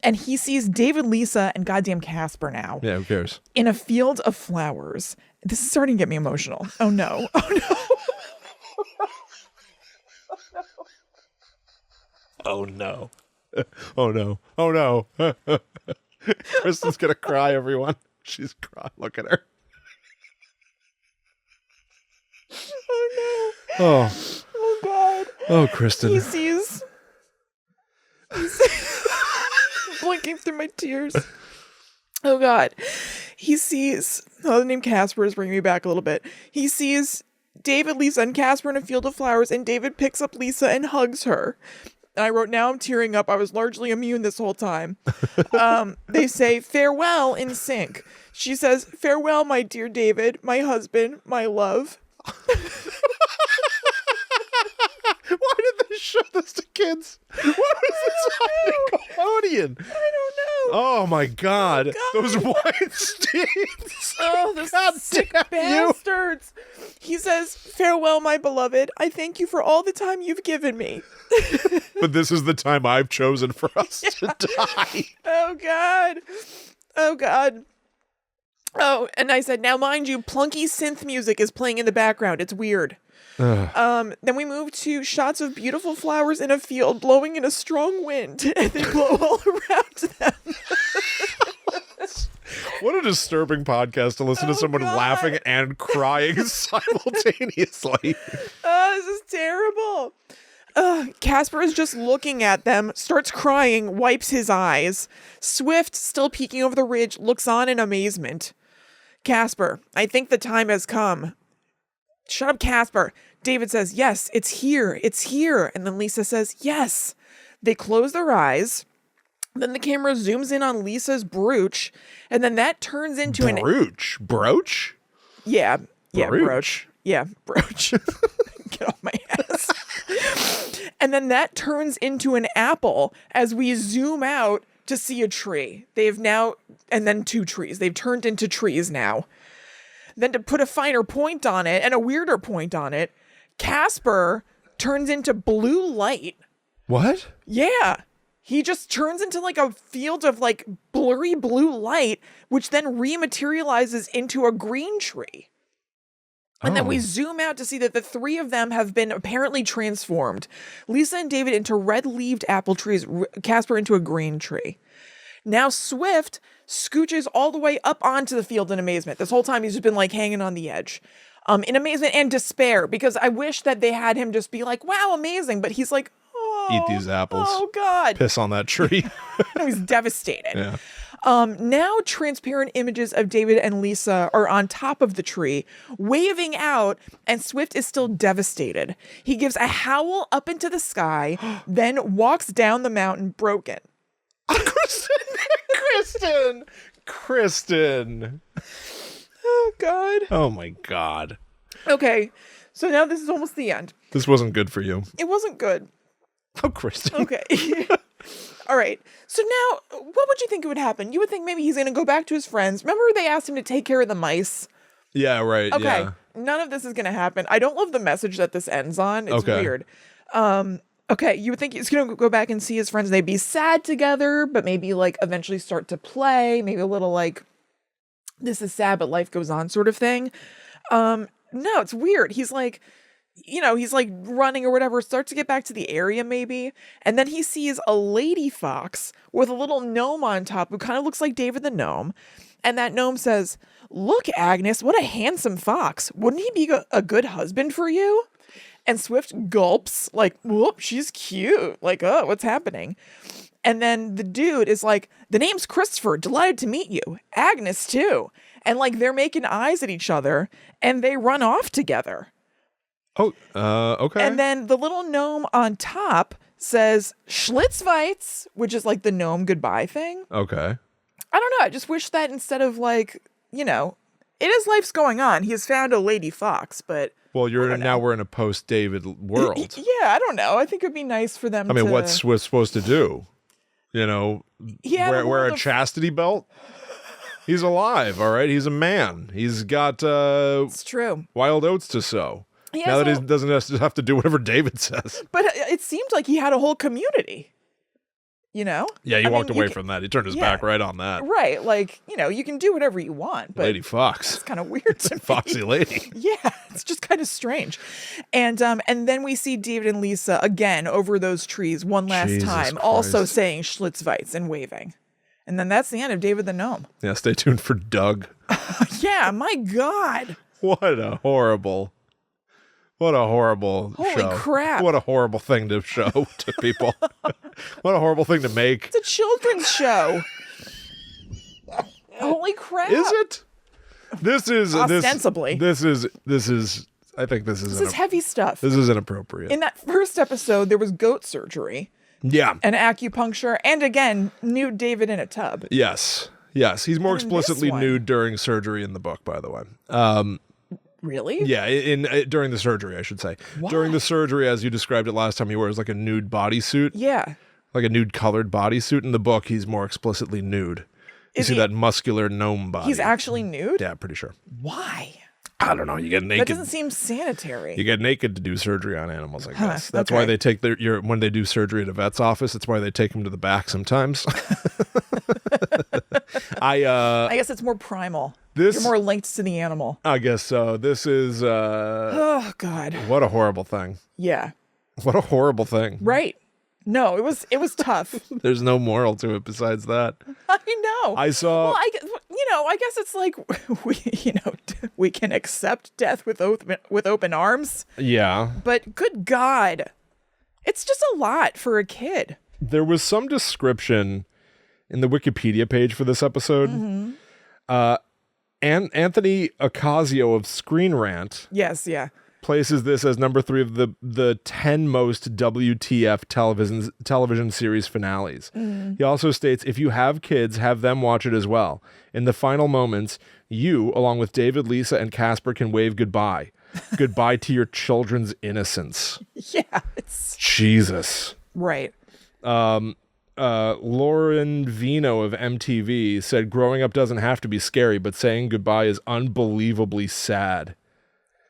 And he sees David, Lisa, and goddamn Casper now. Yeah, who cares? In a field of flowers. This is starting to get me emotional. Oh no. Oh no. Oh no. Oh no. Oh no. Kristen's gonna cry, everyone. She's crying. Look at her. Oh no. Oh. Oh god. Oh, Kristen. He sees blinking through my tears. Oh god. He sees, the name Casper is bringing me back a little bit. He sees David, Lisa, and Casper in a field of flowers, and David picks up Lisa and hugs her. And I wrote, now I'm tearing up. I was largely immune this whole time. They say farewell in sync. She says, farewell, my dear David, my husband, my love. Why did they show this to kids? What was this Nickelodeon? I don't know. Oh my god. Oh, Those white stains. Oh, those God sick damn you. bastards. He says, farewell, my beloved. I thank you for all the time you've given me. But this is the time I've chosen for us to die. Oh, God. Oh, God. Oh, and I said, now mind you, plunky synth music is playing in the background. It's weird. Then we move to shots of beautiful flowers in a field blowing in a strong wind, and they blow all around them. What a disturbing podcast to listen to someone God. laughing and crying simultaneously. This is terrible. Casper is just looking at them, starts crying, wipes his eyes. Swift, still peeking over the ridge, looks on in amazement. Casper, I think the time has come. Shut up, Casper. David says, yes, it's here. It's here. And then Lisa says, yes. They close their eyes. Then the camera zooms in on Lisa's brooch. And then that turns into Brooch? Brooch? Yeah. Yeah, Brooch. brooch. Yeah, brooch. Get off my ass. And then that turns into an apple as we zoom out to see a tree. They've now, and then two trees. They've turned into trees now. Then to put a finer point on it and a weirder point on it, Casper turns into blue light. What? Yeah. He just turns into like a field of like blurry blue light, which then rematerializes into a green tree. And then we zoom out to see that the three of them have been apparently transformed. Lisa and David into red-leaved apple trees, Casper into a green tree. Now Swift scooches all the way up onto the field in amazement. This whole time he's just been like hanging on the edge. In amazement and despair, because I wish that they had him just be like, wow, amazing. But he's like, oh, Eat these apples. Oh, God. Piss on that tree. No, he's devastated. Yeah. Now transparent images of David and Lisa are on top of the tree, waving out, and Swift is still devastated. He gives a howl up into the sky, then walks down the mountain broken. Kristen. Oh, God. Oh my God. Okay, so now this is almost the end. This wasn't good for you. It wasn't good. Oh, Kristen. Okay. All right. So now, what would you think would happen? You would think maybe he's going to go back to his friends. Remember they asked him to take care of the mice? Yeah, right. Okay. Yeah. None of this is going to happen. I don't love the message that this ends on. It's Okay. weird. Okay, you would think he's going to go back and see his friends. They'd be sad together, but maybe like eventually start to play. Maybe a little like, this is sad, but life goes on sort of thing. No, it's weird. He's like, he's like running or whatever, starts to get back to the area maybe. And then he sees a lady fox with a little gnome on top who kind of looks like David the Gnome. And that gnome says, look, Agnes, what a handsome fox. Wouldn't he be a good husband for you? And Swift gulps like, whoop, she's cute. Like, oh, what's happening? And then the dude is like, the name's Christopher. Delighted to meet you. Agnes, too. And like, they're making eyes at each other and they run off together. Oh, okay. And then the little gnome on top says Schlitzweitz, which is like the gnome goodbye thing. Okay. I don't know. I just wish that instead of like, it is life's going on. He has found a lady fox, but Well, we're in a post-David world. Yeah, I don't know. I think it'd be nice for them I mean, to... what's Swift supposed to do? Wear a chastity belt? He's alive, all right? He's a man. He's got It's true. wild oats to sow. He Now has that he doesn't have to do whatever David says. But it seemed like he had a whole community, Yeah, he walked away from that. He turned his back right on that. Right, like, you can do whatever you want, but Lady Fox. it's kind of weird to me. Foxy lady. Yeah, it's just kind of strange. And then we see David and Lisa again over those trees one last Jesus time, Christ. also saying Schlitzweitz and waving. And then that's the end of David the Gnome. Yeah, stay tuned for Doug. Yeah, my God. What a horrible show. Holy crap. What a horrible thing to show to people. What a horrible thing to make. It's a children's show. Holy crap. Is it? This is Ostensibly. This is I think this is heavy stuff. This is inappropriate. In that first episode, there was goat surgery Yeah. and acupuncture, and again, nude David in a tub. Yes. He's more And in this explicitly one- nude during surgery in the book, by the way. Really? Yeah, during the surgery, I should say. Why? During the surgery, as you described it last time, he wears like a nude bodysuit, Yeah. like a nude colored bodysuit. In the book, he's more explicitly nude. You Is see he- that muscular gnome body. He's actually nude? Yeah, pretty sure. Why? I don't know. You get That naked. doesn't seem sanitary. You get naked to do surgery on animals, I guess. That's okay. why they take when they do surgery at a vet's office, it's why they take them to the back sometimes. I guess it's more primal. This- You're more linked to the animal. I guess so. This is Oh, God. what a horrible thing. Yeah. What a horrible thing. Right. No, it was tough. There's no moral to it besides that. I know. I saw Well, I guess it's like we can accept death with open arms, Yeah. but good God, it's just a lot for a kid. There was some description in the Wikipedia page for this episode. And Anthony Ocasio of Screen Rant Yes, yeah. places this as number 3 of the 10 most WTF television series finales. He also states, if you have kids, have them watch it as well. In the final moments, you, along with David, Lisa, and Casper, can wave goodbye. Goodbye to your children's innocence. Yeah, it's Jesus. right. Lauren Vino of MTV said, growing up doesn't have to be scary, but saying goodbye is unbelievably sad.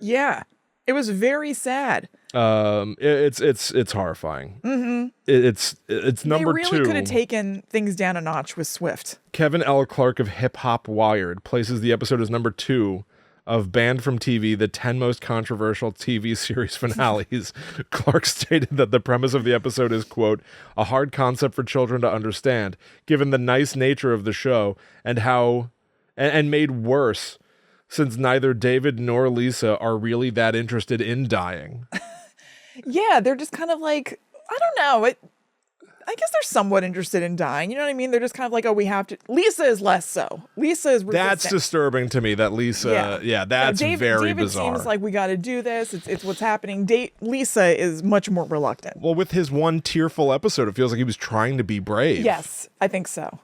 Yeah. It was very sad. It's horrifying. Mm-hmm. It's number 2. They really could have taken things down a notch with Swift. Kevin L. Clark of Hip Hop Wired places the episode as number 2 of Banned from TV, the 10 most controversial TV series finales. Clark stated that the premise of the episode is, quote, a hard concept for children to understand, given the nice nature of the show and made worse since neither David nor Lisa are really that interested in dying. Yeah, they're just kind of like, I don't know. I guess they're somewhat interested in dying. You know what I mean? They're just kind of like, oh, we have to. Lisa is less so. Lisa is resistant. That's disturbing to me that Lisa, that's very David bizarre. seems like we got to do this. It's what's happening. Lisa is much more reluctant. Well, with his one tearful episode, it feels like he was trying to be brave. Yes, I think so.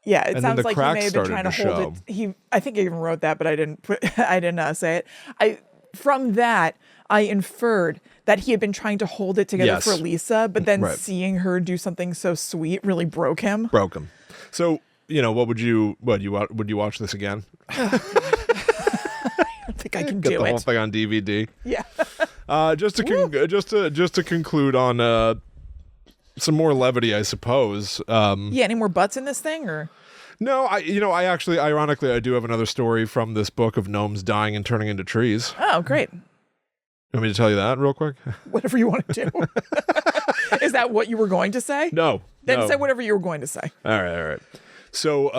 Yeah, it And then sounds the like he cracks may have been trying to started to hold it. I think I even wrote that, but I didn't say it. From that, I inferred that he had been trying to hold it together Yes. for Lisa, but then Right. seeing her do something so sweet really broke him. Broke him. So, would you watch this again? I don't think I can Get do the whole it. thing on DVD. Yeah. Just to conclude on some more levity, I suppose. Yeah, any more butts in this thing or? No, I actually, ironically, I do have another story from this book of gnomes dying and turning into trees. Oh, great. You want me to tell you that real quick? Whatever you want to do. Is that what you were going to say? No. Then no. say whatever you were going to say. All right. So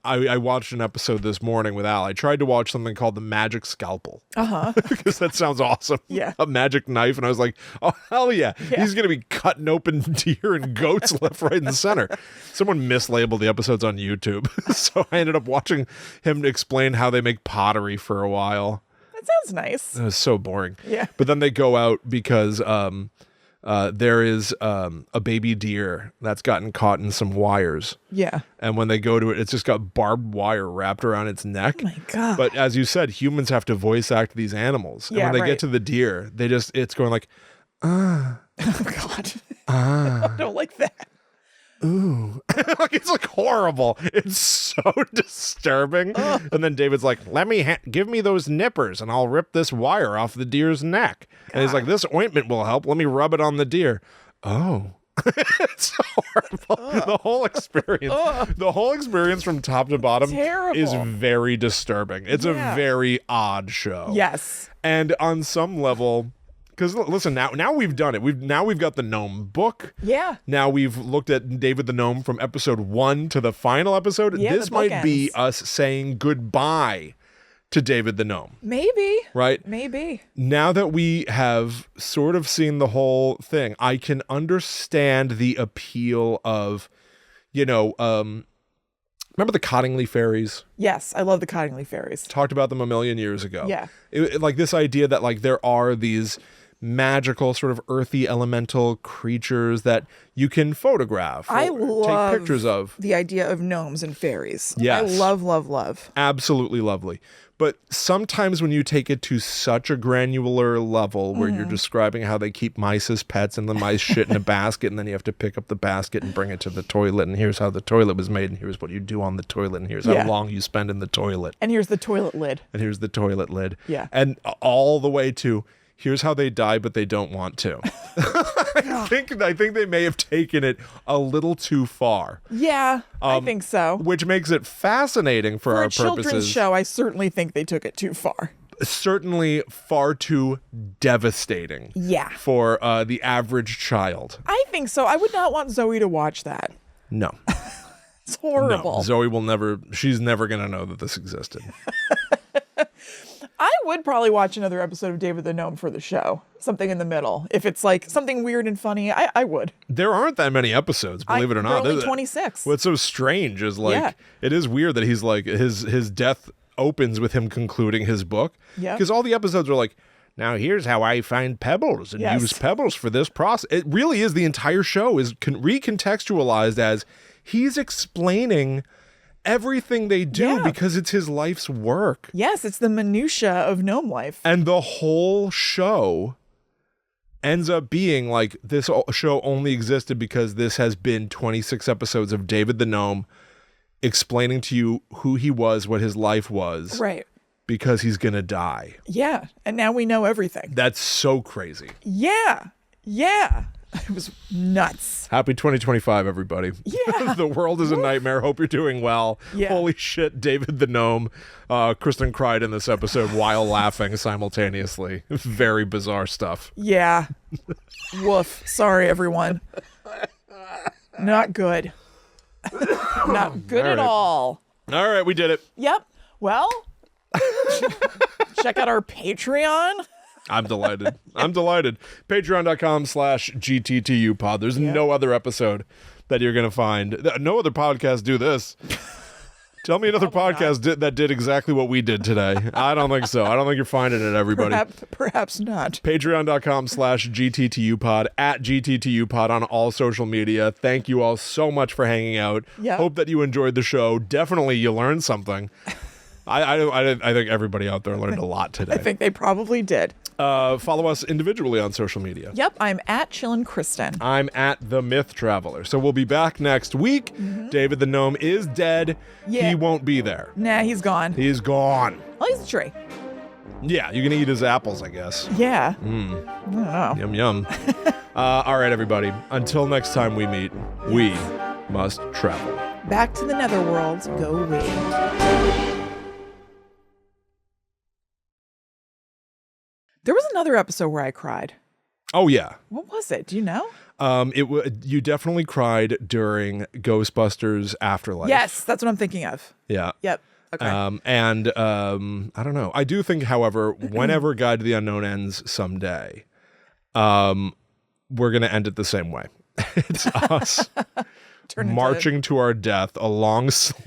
I watched an episode this morning with Al. I tried to watch something called The Magic Scalpel. Uh-huh. Because that sounds awesome. Yeah. A magic knife. And I was like, oh, hell yeah. He's going to be cutting open deer and goats left, right, and center. Someone mislabeled the episodes on YouTube. So I ended up watching him explain how they make pottery for a while. That sounds nice. It was so boring. Yeah. But then they go out because there is a baby deer that's gotten caught in some wires. Yeah. And when they go to it, it's just got barbed wire wrapped around its neck. Oh my God. But as you said, humans have to voice act these animals. And Yeah, when they right. get to the deer, it's going like, Oh God. I don't like that. ooh. Like, it's like horrible. It's so disturbing. And then David's like, give me those nippers and I'll rip this wire off the deer's neck. And he's like, this ointment will help. Let me rub it on the deer. Oh. It's horrible. The whole experience from top to bottom Terrible. is very disturbing. It's a very odd show. Yes. And on some level, because listen, now we've done it. We've got the Gnome book. Yeah. Now we've looked at David the Gnome from episode 1 to the final episode. Yeah, This the might be bookends. us saying goodbye to David the Gnome. Maybe. Right? Maybe. Now that we have sort of seen the whole thing, I can understand the appeal of, remember the Cottingley fairies? Yes, I love the Cottingley fairies. Talked about them a million years ago. Yeah. Like this idea that like there are these magical sort of earthy elemental creatures that you can photograph I or love take pictures of. the idea of gnomes and fairies. Yes. I love. Absolutely lovely. But sometimes when you take it to such a granular level where you're describing how they keep mice as pets and the mice shit in a basket and then you have to pick up the basket and bring it to the toilet and here's how the toilet was made and here's what you do on the toilet and here's how long you spend in the toilet. And here's the toilet lid. And here's the toilet lid. Yeah. And all the way to here's how they die, but they don't want to. I think they may have taken it a little too far. Yeah, I think so. Which makes it fascinating for our a children's purposes. show, I certainly think they took it too far. Certainly far too devastating. Yeah. For the average child. I think so. I would not want Zoe to watch that. No. It's horrible. No. Zoe she's never going to know that this existed. I would probably watch another episode of David the Gnome for the show. Something in the middle. If it's like something weird and funny, I would. There aren't that many episodes, believe it or not. They're only 26. What's so strange is like, it is weird that he's like, his death opens with him concluding his book. Yeah. Because all the episodes are like, now here's how I find pebbles and use pebbles for this process. It really is, the entire show is recontextualized as he's explaining everything they do because it's his life's work. Yes, it's the minutia of gnome life. And the whole show ends up being like, this show only existed because this has been 26 episodes of David the Gnome explaining to you who he was, what his life was. Right. Because he's going to die. Yeah. And now we know everything. That's so crazy. Yeah. It was nuts. Happy 2025, everybody. Yeah. The world is a nightmare. Hope you're doing well. Yeah. Holy shit, David the Gnome. Kristen cried in this episode while laughing simultaneously. Very bizarre stuff. Yeah. Woof. Sorry, everyone. Not good. Not good at all. All right, we did it. Yep. Well, check out our Patreon. I'm delighted. Patreon.com/GTTUpod. There's no other episode that you're going to find. No other podcasts do this. Tell me another podcast that did exactly what we did today. I don't think so. I don't think you're finding it, everybody. Perhaps not. Patreon.com/GTTUpod, at GTTUpod on all social media. Thank you all so much for hanging out. Yep. Hope that you enjoyed the show. Definitely you learned something. I think everybody out there learned a lot today. I think they probably did. Follow us individually on social media. Yep, I'm at Chillin' Kristen. I'm at The Myth Traveler. So we'll be back next week. David the Gnome is dead. Yeah. He won't be there. Nah, he's gone. He's gone. Well, he's a tree. Yeah, you can eat his apples, I guess. Yeah. I don't know. Yum, yum. All right, everybody. Until next time we meet, we must travel. Back to the netherworld, go we. There was another episode where I cried. Oh, yeah. What was it? Do you know? You definitely cried during Ghostbusters Afterlife. Yes, that's what I'm thinking of. Yeah. Yep. Okay. I don't know. I do think, however, whenever Guide to the Unknown ends someday, we're going to end it the same way. It's us marching to our death, a long, slow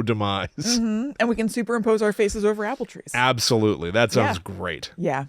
demise. And we can superimpose our faces over apple trees. Absolutely. That sounds great. Yeah.